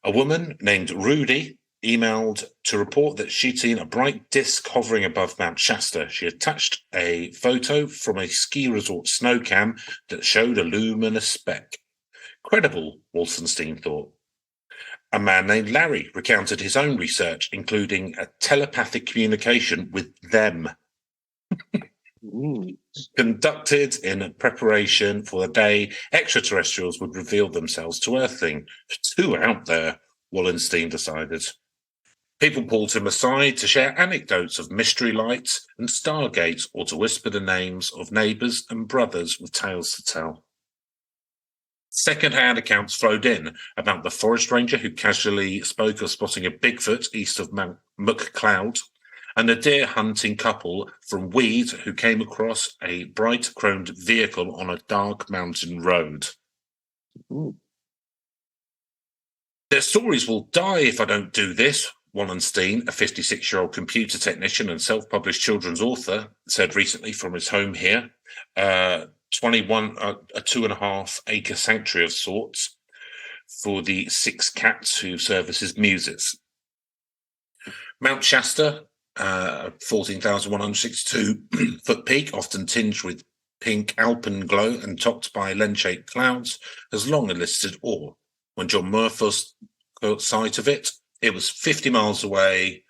A woman named Rudy emailed to report that she'd seen a bright disc hovering above Mount Shasta. She attached a photo from a ski resort snow cam that showed a luminous speck. Credible, Wolfenstein thought. A man named Larry recounted his own research, including a telepathic communication with them. Conducted in preparation for the day extraterrestrials would reveal themselves to Earthling. Too out there, Wallenstein decided. People pulled him aside to share anecdotes of mystery lights and stargates, or to whisper the names of neighbours and brothers with tales to tell. Second-hand accounts flowed in about the forest ranger who casually spoke of spotting a Bigfoot east of Mount McCloud, and a deer-hunting couple from Weed who came across a bright-chromed vehicle on a dark mountain road. Ooh. Their stories will die if I don't do this, Wallenstein, a 56-year-old computer technician and self-published children's author, said recently from his home here. 21, a 2.5-acre sanctuary of sorts for the 6 cats who serve as muses. Mount Shasta, 14,162 foot peak, often tinged with pink alpenglow and topped by lens-shaped clouds, has long elicited awe. When John Murphy's caught sight of it, it was 50 miles away,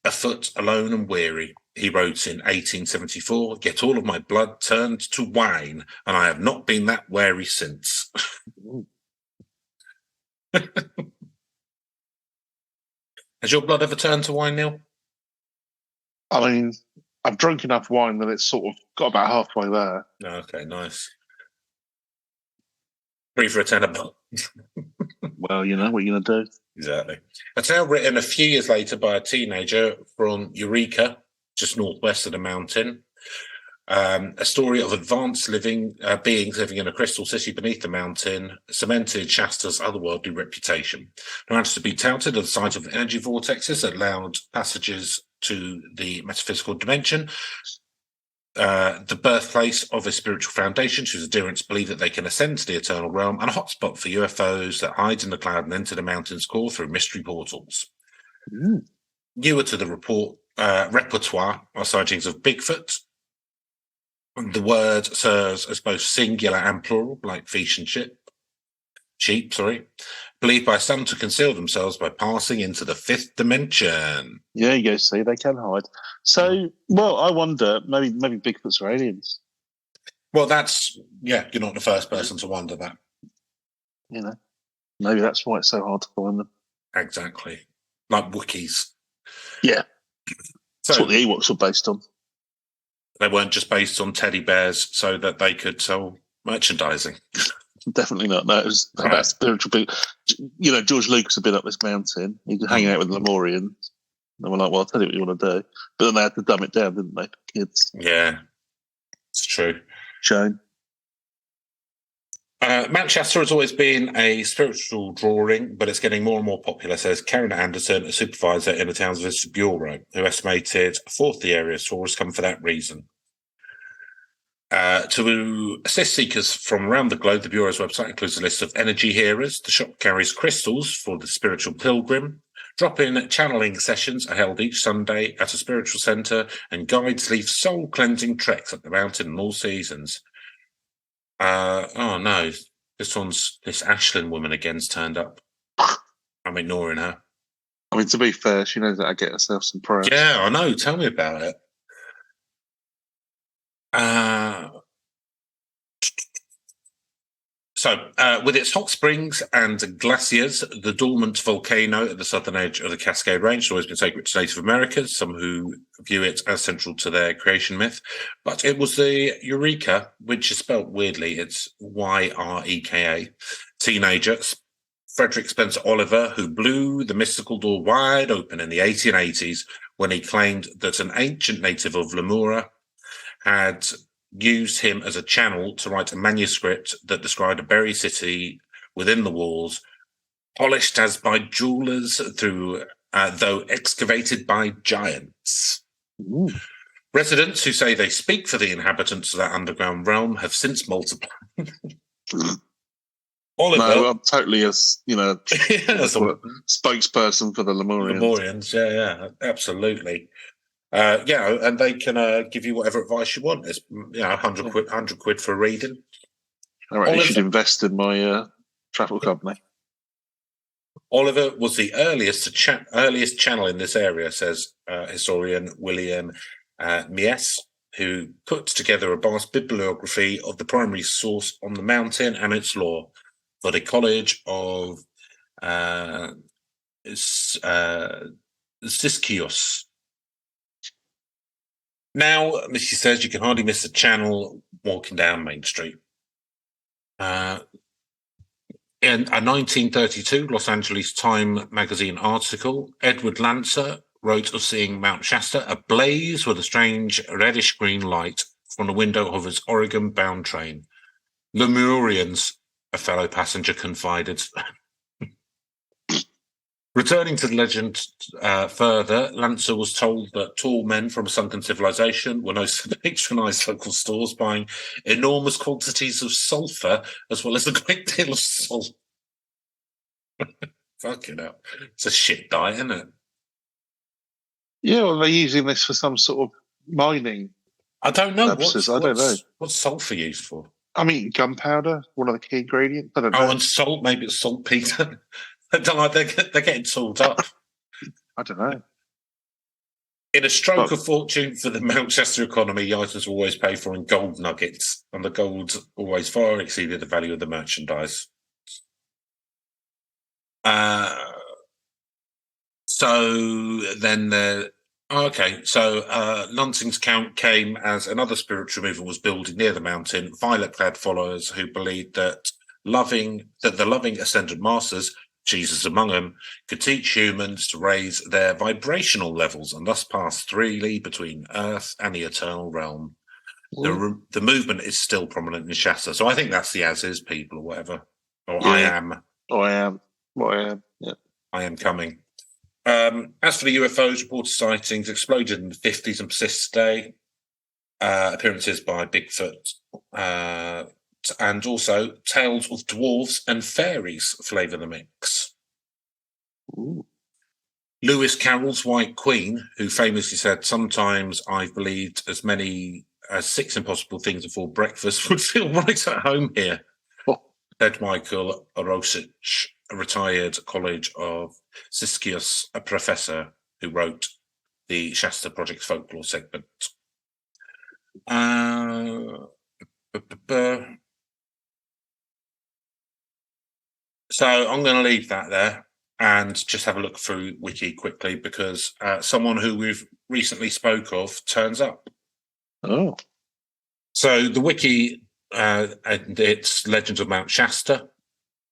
afoot, alone and weary. He wrote in 1874, "Yet all of my blood turned to wine, and I have not been that wary since." Has your blood ever turned to wine, Neil? I mean, I've drunk enough wine that it's sort of got about halfway there. Okay, nice. 3 for a tenner. Well, you know what you're going to do. Exactly. A tale written a few years later by a teenager from Eureka, just northwest of the mountain. A story of advanced beings living in a crystal city beneath the mountain cemented Shasta's otherworldly reputation. It managed to be touted as a site of energy vortexes that allowed passages to the metaphysical dimension. The birthplace of a spiritual foundation whose adherents believe that they can ascend to the eternal realm, and a hotspot for UFOs that hide in the cloud and enter the mountain's core through mystery portals. Newer to the repertoire are sightings of Bigfoot. The word serves as both singular and plural, like fish and sheep, believed by some to conceal themselves by passing into the 5th dimension. Yeah, you go see, they can hide. So, well, I wonder, maybe Bigfoots are aliens. Well, you're not the first person to wonder that. You know, maybe that's why it's so hard to find them. Exactly. Like Wookiees. Yeah. So, that's what the Ewoks were based on. They weren't just based on teddy bears so that they could sell merchandising. Definitely not. No, it was about spiritual people. You know, George Lucas had been up this mountain. He was hanging out with the Lemurians. They were like, well, I'll tell you what you want to do. But then they had to dumb it down, didn't they? Kids. Yeah, it's true. Shame. Mount Shasta has always been a spiritual drawing, but it's getting more and more popular, says Karen Anderson, a supervisor in the town's Visitor Bureau, who estimated a fourth of the area's tourists come for that reason. To assist seekers from around the globe, the Bureau's website includes a list of energy hearers. The shop carries crystals for the spiritual pilgrim. Drop-in channeling sessions are held each Sunday at a spiritual centre, and guides lead soul-cleansing treks up the mountain in all seasons. Oh no, this Ashlyn woman again's turned up. I'm ignoring her. I mean, to be fair, she knows how to get herself some press. Yeah, I know. Tell me about it. With its hot springs and glaciers, the dormant volcano at the southern edge of the Cascade Range has always been sacred to Native Americans, some who view it as central to their creation myth. But it was the Eureka, which is spelt weirdly, it's Y-R-E-K-A, teenager, Frederick Spencer Oliver, who blew the mystical door wide open in the 1880s when he claimed that an ancient native of Lemuria had used him as a channel to write a manuscript that described a buried city within the walls, polished as by jewelers though excavated by giants. Ooh. Residents who say they speak for the inhabitants of that underground realm have since multiplied. Oliver, no, I'm totally as spokesperson for the Lemurians. Lemurians, yeah, absolutely. And they can give you whatever advice you want. It's 100 quid for a reading. All right, you should invest in my travel company. Oliver was the earliest channel in this area, says historian William Mies, who put together a vast bibliography of the primary source on the mountain and its lore for the College of Siskiyous. Now, she says you can hardly miss a channel walking down Main Street. In a 1932 Los Angeles Times magazine article, Edward Lancer wrote of seeing Mount Shasta ablaze with a strange reddish-green light from the window of his Oregon-bound train. Lemurians, a fellow passenger confided. Returning to the legend further, Lancer was told that tall men from a sunken civilization were known to patronize local stores, buying enormous quantities of sulfur as well as a great deal of salt. Fucking hell. It's a shit diet, isn't it? Yeah, well, they're using this for some sort of mining. I don't know. Purposes. I don't know. What's sulfur used for? I mean, gunpowder, one of the key ingredients. I don't know. Oh, and salt. Maybe it's saltpeter. They're getting salt up. I don't know. In a stroke of fortune for the Mount Shasta economy, the items were always paid for in gold nuggets, and the gold always far exceeded the value of the merchandise. Lunsing's count came as another spiritual movement was building near the mountain. Violet-clad followers who believed that the loving ascended masters, Jesus among them, could teach humans to raise their vibrational levels and thus pass freely between Earth and the eternal realm. The movement is still prominent in Shasta, so I think that's the as-is people or whatever. Or yeah. I am. Yeah. I am coming. As for the UFOs, reported sightings exploded in the 50s and persist today. Appearances by Bigfoot. And also tales of dwarves and fairies flavour the mix. Ooh. Lewis Carroll's White Queen, who famously said, "Sometimes I've believed as many as 6 impossible things before breakfast would feel right at home here," said Michael Orosich, a retired College of Siskiyous, a professor who wrote the Shasta Project folklore segment. So I'm going to leave that there and just have a look through Wiki quickly because someone who we've recently spoke of turns up. Oh. So the Wiki, and it's Legends of Mount Shasta,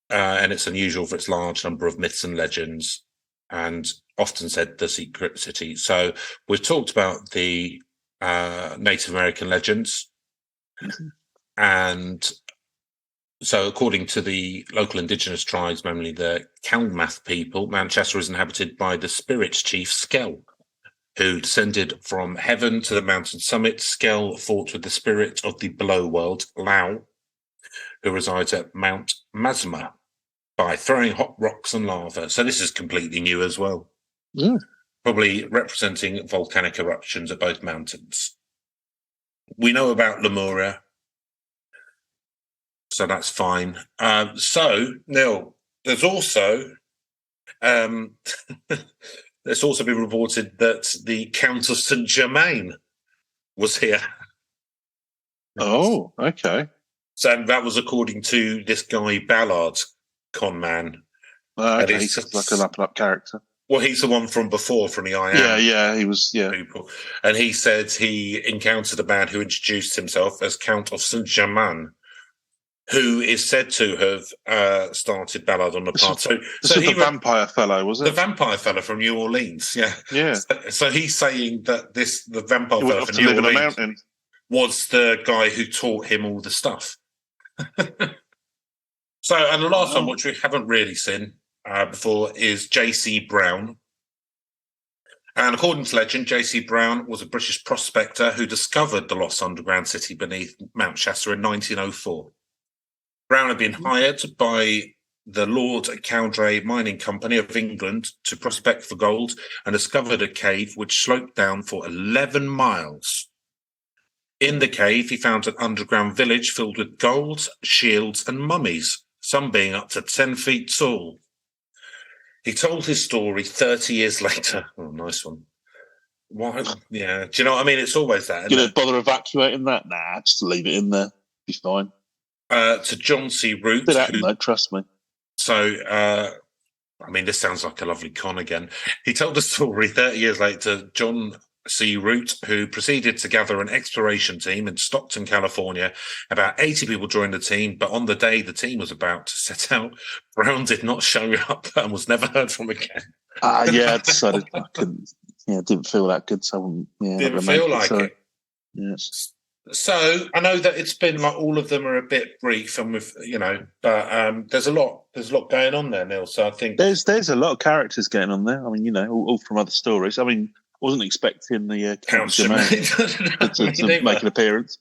and it's unusual for its large number of myths and legends. and often said the secret city. So we've talked about the Native American legends. And so according to the local indigenous tribes, mainly the Kalmath people, Mount Shasta is inhabited by the spirit chief Skell, who descended from heaven to the mountain summit. Skell fought with the spirit of the below world, Lao, who resides at Mount Mazma, by throwing hot rocks and lava. So this is completely new as well. Yeah. Probably representing volcanic eruptions at both mountains. We know about Lemuria, so that's fine. So, Neil, there's also been reported that the Count of St Germain was here. Oh, okay. So that was according to this guy Ballard, con man. Okay, he's like an up character. Well, he's the one from before, from the I Am. Yeah, he was, people. And he said he encountered a man who introduced himself as Count of St Germain, who is said to have started Ballard on the path. So the vampire fellow, was it? The vampire fellow from New Orleans, yeah. Yeah. So he's saying that the vampire fellow from New Orleans was the guy who taught him all the stuff. So, and the last one, which we haven't really seen before, is J.C. Brown. And according to legend, J.C. Brown was a British prospector who discovered the lost underground city beneath Mount Shasta in 1904. Brown had been hired by the Lord Cowdray Mining Company of England to prospect for gold and discovered a cave which sloped down for 11 miles. In the cave, he found an underground village filled with gold, shields, and mummies, some being up to 10 feet tall. He told his story 30 years later. Oh, nice one. Why? Yeah. Do you know what I mean? It's always that. You know, bother evacuating that? Nah, just leave it in there. Be fine. To John C. Root. No, trust me. So, I mean, this sounds like a lovely con again. He told the story 30 years later to John C. Root, who proceeded to gather an exploration team in Stockton, California. About 80 people joined the team, but on the day the team was about to set out, Brown did not show up and was never heard from again. Yeah, I decided I couldn't. Yeah, didn't feel that good. So didn't feel like it. Yes. So I know that it's been like all of them are a bit brief, and with but there's a lot going on there, Neil. So I think there's a lot of characters going on there. I mean, all from other stories. I mean, I wasn't expecting the Count Germain to make an appearance.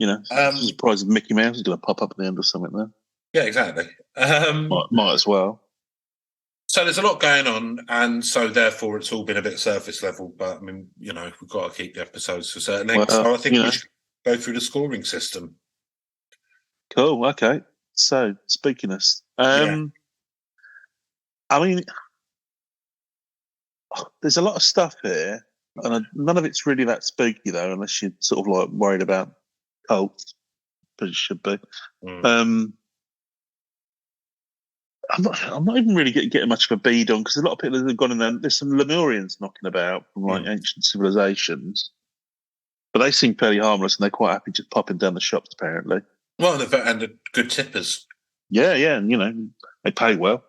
I'm surprised if Mickey Mouse is going to pop up at the end or something there. Yeah, exactly. Might as well. So there's a lot going on, and so therefore it's all been a bit surface level. But I mean, we've got to keep the episodes for certain lengths. So I think we should go through the scoring system. Cool. Okay. So spookiness. I mean, there's a lot of stuff here, and none of it's really that spooky though, unless you're sort of like worried about cults, but it should be. I'm not even really getting much of a bead on, because a lot of people have gone in there. There's some Lemurians knocking about from like ancient civilizations, but they seem fairly harmless, and they're quite happy just popping down the shops apparently. Well, and they're good tippers. Yeah, and they pay well.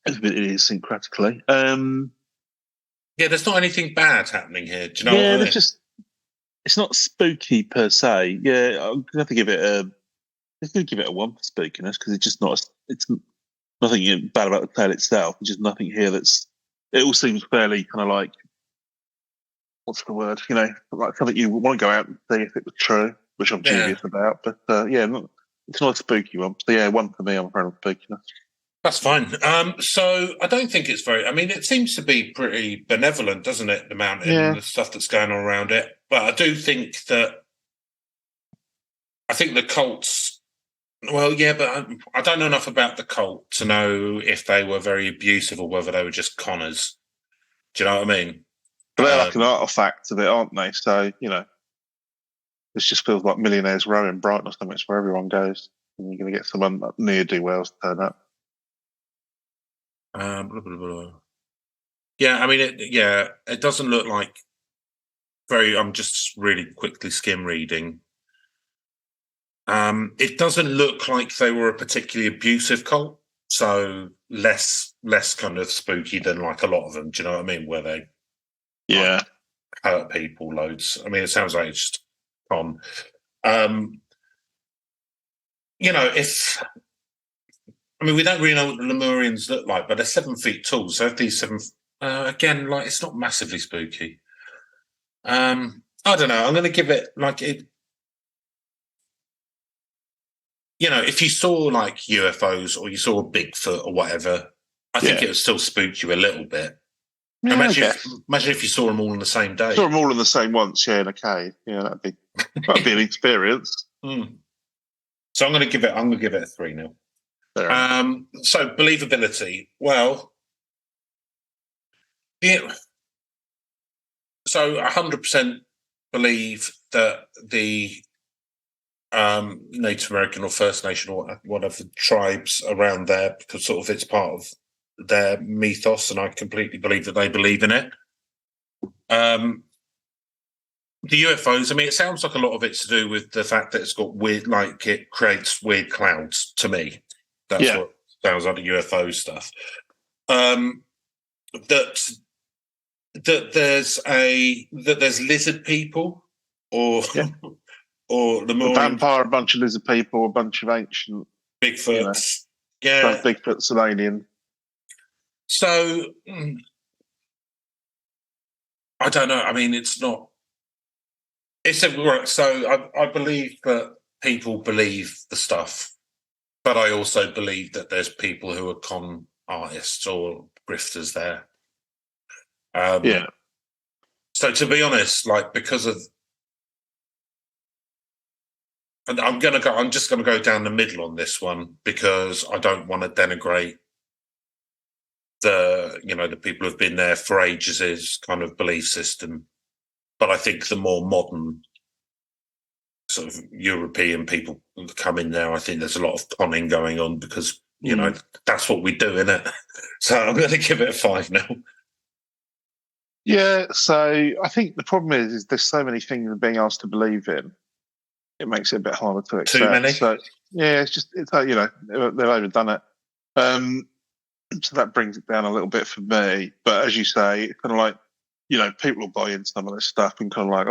Idiosyncratically. There's not anything bad happening here. Do you know what I mean? It's not spooky per se. Yeah, I'm going to have to give it a 1 for spookiness, because it's just not. It's nothing bad about the tale itself. It's just nothing here it all seems fairly kind of like, what's the word? Like something you want to go out and see if it was true, which I'm dubious about. But it's not a spooky one. So 1 for me. I'm afraid of spookiness. That's fine. So I don't think it's very. I mean, it seems to be pretty benevolent, doesn't it? The mountain and the stuff that's going on around it. But I do think that. I think the cults. Well, yeah, but I don't know enough about the cult to know if they were very abusive or whether they were just conners. Do you know what I mean? But they're like an artifact of it, aren't they? So it just feels like Millionaires Row in Brighton or something. It's where everyone goes, and you're going to get someone near do wells to turn up. Blah, blah, blah. Yeah, I mean, it doesn't look like very. I'm just really quickly skim reading. It doesn't look like they were a particularly abusive cult. so less kind of spooky than like a lot of them. Do you know what I mean? Where they hurt people loads. I mean, it sounds like it's just on. We don't really know what the Lemurians look like, but they're 7 feet tall. So if these again, like it's not massively spooky. I don't know. I'm going to give it like it. If you saw like UFOs or you saw a Bigfoot or whatever, I think it would still spook you a little bit. Yeah, imagine if you saw them all on the same day. Saw them all in the same once, in a cave. Yeah, that'd be an experience. So I'm going to give it a 3 now. So believability. Well, so 100% believe that the Native American or First Nation or whatever tribes around there, because sort of it's part of their mythos, and I completely believe that they believe in it. The UFOs, I mean, it sounds like a lot of it's to do with the fact that it's got weird, like it creates weird clouds to me. That's what sounds like the UFO stuff. That there's lizard people or Lemurian vampire, a bunch of lizard people, a bunch of ancient Bigfoots. Bigfoots and alien. So I don't know. I mean, it's not. So I believe that people believe the stuff, but I also believe that there's people who are con artists or grifters there. So to be honest, like because of, I'm just gonna go down the middle on this one because I don't want to denigrate the people who've been there for ages' kind of belief system. But I think the more modern sort of European people come in there, I think there's a lot of conning going on because, that's what we do, innit? So I'm going to give it a 5 now. Yeah, so I think the problem is there's so many things being asked to believe in. It makes it a bit harder to accept. Too many? So, yeah, they've overdone it. So that brings it down a little bit for me. But as you say, it's kind of like, people will buy into some of this stuff and kind of like,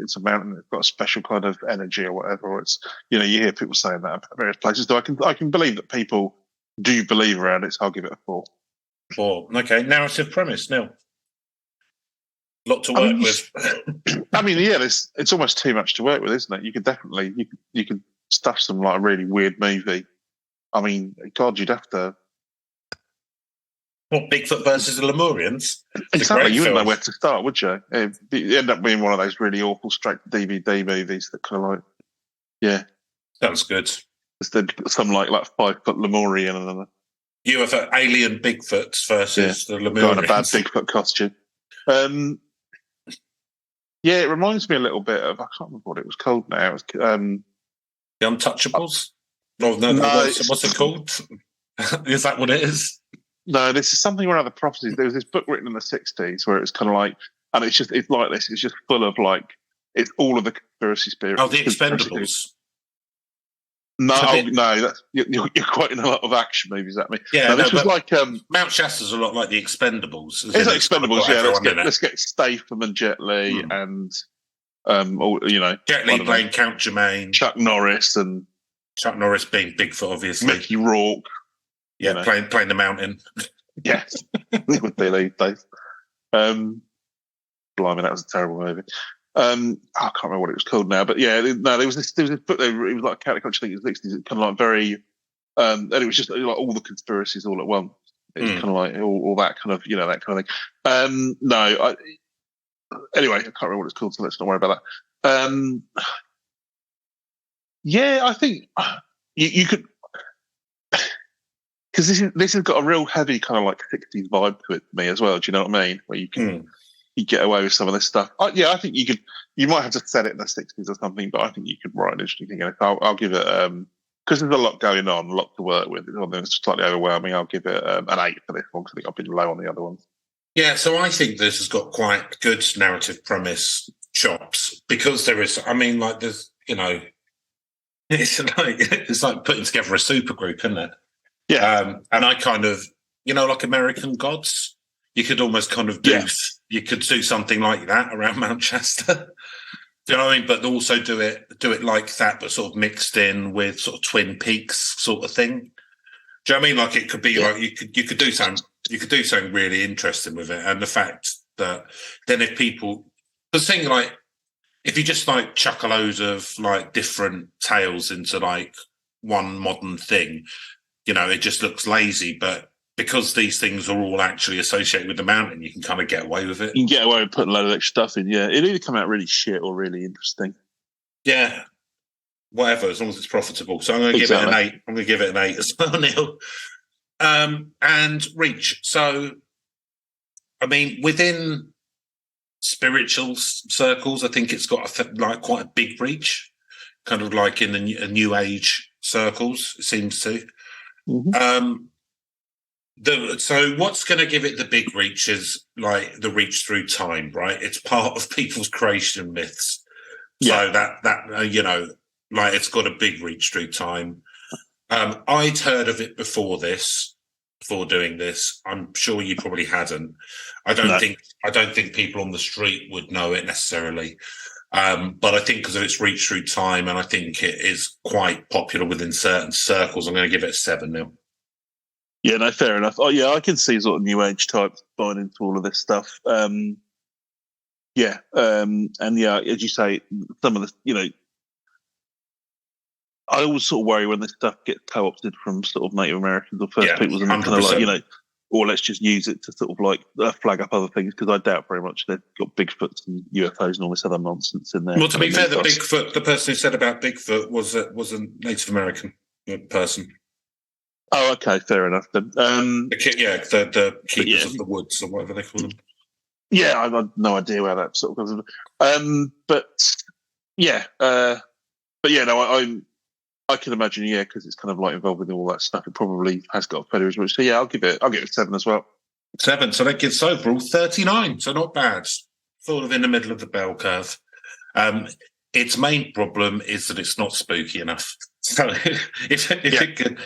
it's a mountain that's got a special kind of energy or whatever. Or it's, you hear people saying that about various places. So I can believe that people do believe around it, so I'll give it a 4. 4. Okay, narrative premise, Neil. Lot to work with. I mean, it's almost too much to work with, isn't it? You could definitely, you could stuff some like a really weird movie. I mean, God, you'd have to. What, Bigfoot versus the Lemurians? Exactly, you wouldn't know where to start, would you? It'd end up being one of those really awful straight DVD movies that kind of like, sounds good. Some like 5-foot Lemurian and UFO alien Bigfoots versus the Lemurians. Got a bad Bigfoot costume. It reminds me a little bit of, I can't remember what it was called now. It was, The Untouchables? No, what's it called? Is that what it is? No, this is something or other prophecies. There was this book written in the 60s where it was kind of like, and it's like this. It's just full of like, it's all of the conspiracy spirits. Oh, The Expendables. No, you're quoting a lot of action movies at me. Yeah, this was like Mount Shasta's a lot like The Expendables. It's like Expendables. Yeah, let's get Statham and Jet Li and Jet Li playing Count Germain, Chuck Norris being Bigfoot, obviously. Mickey Rourke. Yeah, playing the mountain. Yes, it would be these days. Blimey, that was a terrible movie. I can't remember what it was called now, but there was this book. It was like a counterculture thing in the 60s. It kind of like very, and it was just like all the conspiracies all at once. It was kind of like all that kind of that kind of thing. Anyway, I can't remember what it's called, so let's not worry about that. I think you could. Because this has got a real heavy kind of like 60s vibe to it to me as well. Do you know what I mean? Where you can you get away with some of this stuff. I think you could. You might have to set it in the 60s or something, but I think you could write an interesting thing. I'll give it because there's a lot going on, a lot to work with. It's slightly overwhelming. I'll give it an 8 for this one because I think I've been low on the other ones. Yeah, so I think this has got quite good narrative premise chops because there is. I mean, like there's it's like putting together a supergroup, isn't it? Yeah. And I kind of, like American Gods, you could almost kind of do, you could do something like that around Mount Shasta. Do you know what I mean? But also do it like that, but sort of mixed in with sort of Twin Peaks sort of thing. Do you know what I mean? Like it could be like you could do something really interesting with it, and the fact that then if people, the thing like if you just like chuck a load of like different tales into like one modern thing, it just looks lazy. But because these things are all actually associated with the mountain, you can kind of get away with it. You can get away with putting a load of extra stuff in. Yeah, it either come out really shit or really interesting. Yeah. Whatever, as long as it's profitable. So I'm going to give it an 8. I'm going to give it an 8 as well, Neil. And Reach. So, I mean, within spiritual circles, I think it's got quite a big reach, kind of like in the New Age circles, it seems to. Mm-hmm. So what's going to give it the big reach is like the reach through time, right? It's part of people's creation myths. So that like it's got a big reach through time. I'd heard of it before doing this. I'm sure you probably hadn't. I don't think people on the street would know it necessarily. But I think because of its reach through time, and I think it is quite popular within certain circles, I'm going to give it a 7 now. Yeah, no, fair enough. Oh, yeah, I can see sort of New Age types buying into all of this stuff. And as you say, some of the, I always sort of worry when this stuff gets co-opted from sort of Native Americans or First Peoples, and kind of like, or let's just use it to sort of like flag up other things, because I doubt very much they've got Bigfoots and UFOs and all this other nonsense in there. Well, to be fair, the person who said about Bigfoot was a Native American person. Oh, okay, fair enough then. The keepers of the woods or whatever they call them. Yeah, I've got no idea where that sort of comes. I can imagine, because it's kind of like involved with all that stuff. It probably has got a fairly as much. So I'll give it a 7 as well. 7. So that gives overall 39. So not bad. Sort of in the middle of the bell curve. Its main problem is that it's not spooky enough. So if it could,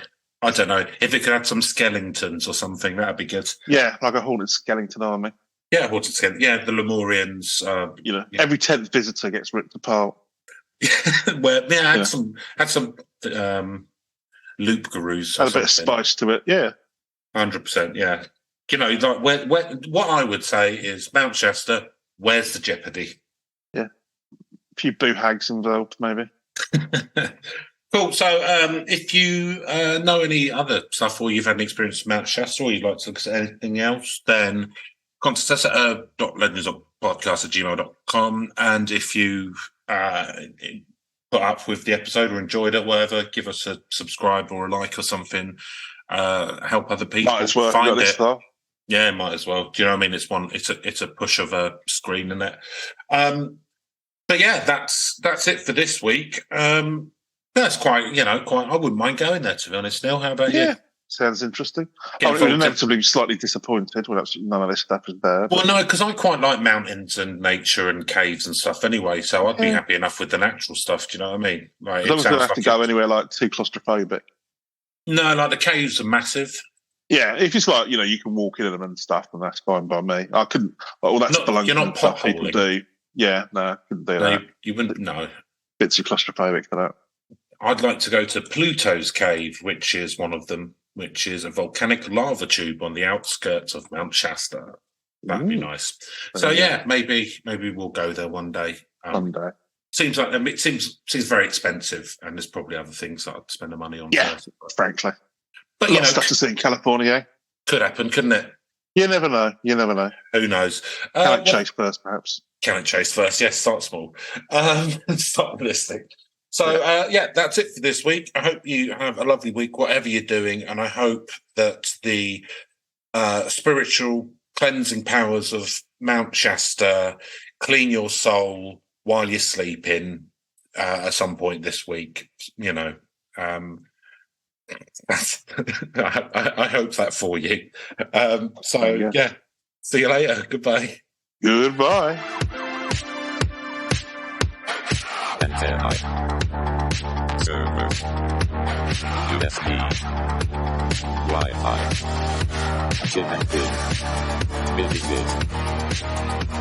I don't know, if it could add some skeletons or something, that'd be good. Yeah, like a haunted skeleton army. Yeah, haunted skeleton. Yeah, the Lemurians. Every 10th visitor gets ripped apart. Had some loop gurus. Had a bit of spice to it, yeah. 100%, yeah. Like what I would say is Mount Shasta. Where's the jeopardy? Yeah, a few boo hags involved, maybe. Cool. So, if you know any other stuff, or you've had an experience with Mount Shasta, or you'd like to look at anything else, then contact us at legendsofpodcast@gmail.com. And if you put up with the episode or enjoyed it, whatever, give us a subscribe or a like or something. Help other people might as well find it. Stuff. Yeah, might as well. Do you know what I mean? It's a push of a screen, isn't it? But yeah, that's it for this week. That's quite. I wouldn't mind going there, to be honest. Neil, how about you? Sounds interesting. I would inevitably be slightly disappointed when absolutely none of this stuff is there. Well, no, because I quite like mountains and nature and caves and stuff anyway, so I'd be happy enough with the natural stuff. Do you know what I mean? Like, as long as we don't have to go anywhere like too claustrophobic. No, like the caves are massive. Yeah, if it's like, you can walk into them and stuff, then that's fine by me. I couldn't, all that spelunking stuff people do. Yeah, no, I couldn't do that. You wouldn't, no. Bit too claustrophobic for that. I'd like to go to Pluto's Cave, which is one of them, which is a volcanic lava tube on the outskirts of Mount Shasta. That'd be nice. So maybe we'll go there one day. Someday. Seems like it seems very expensive, and there's probably other things that I'd spend the money on. Yeah, frankly. But stuff to see in California, eh? Could happen, couldn't it? You never know. Who knows? Can it chase first, perhaps? Can it chase first? Yes, start small. Start with this thing. So, that's it for this week. I hope you have a lovely week, whatever you're doing, and I hope that the spiritual cleansing powers of Mount Shasta clean your soul while you're sleeping at some point this week. I hope that for you. See you later. Goodbye. Goodbye. And antennae. Server. USB. Wi-Fi. Chip and pin. Busy.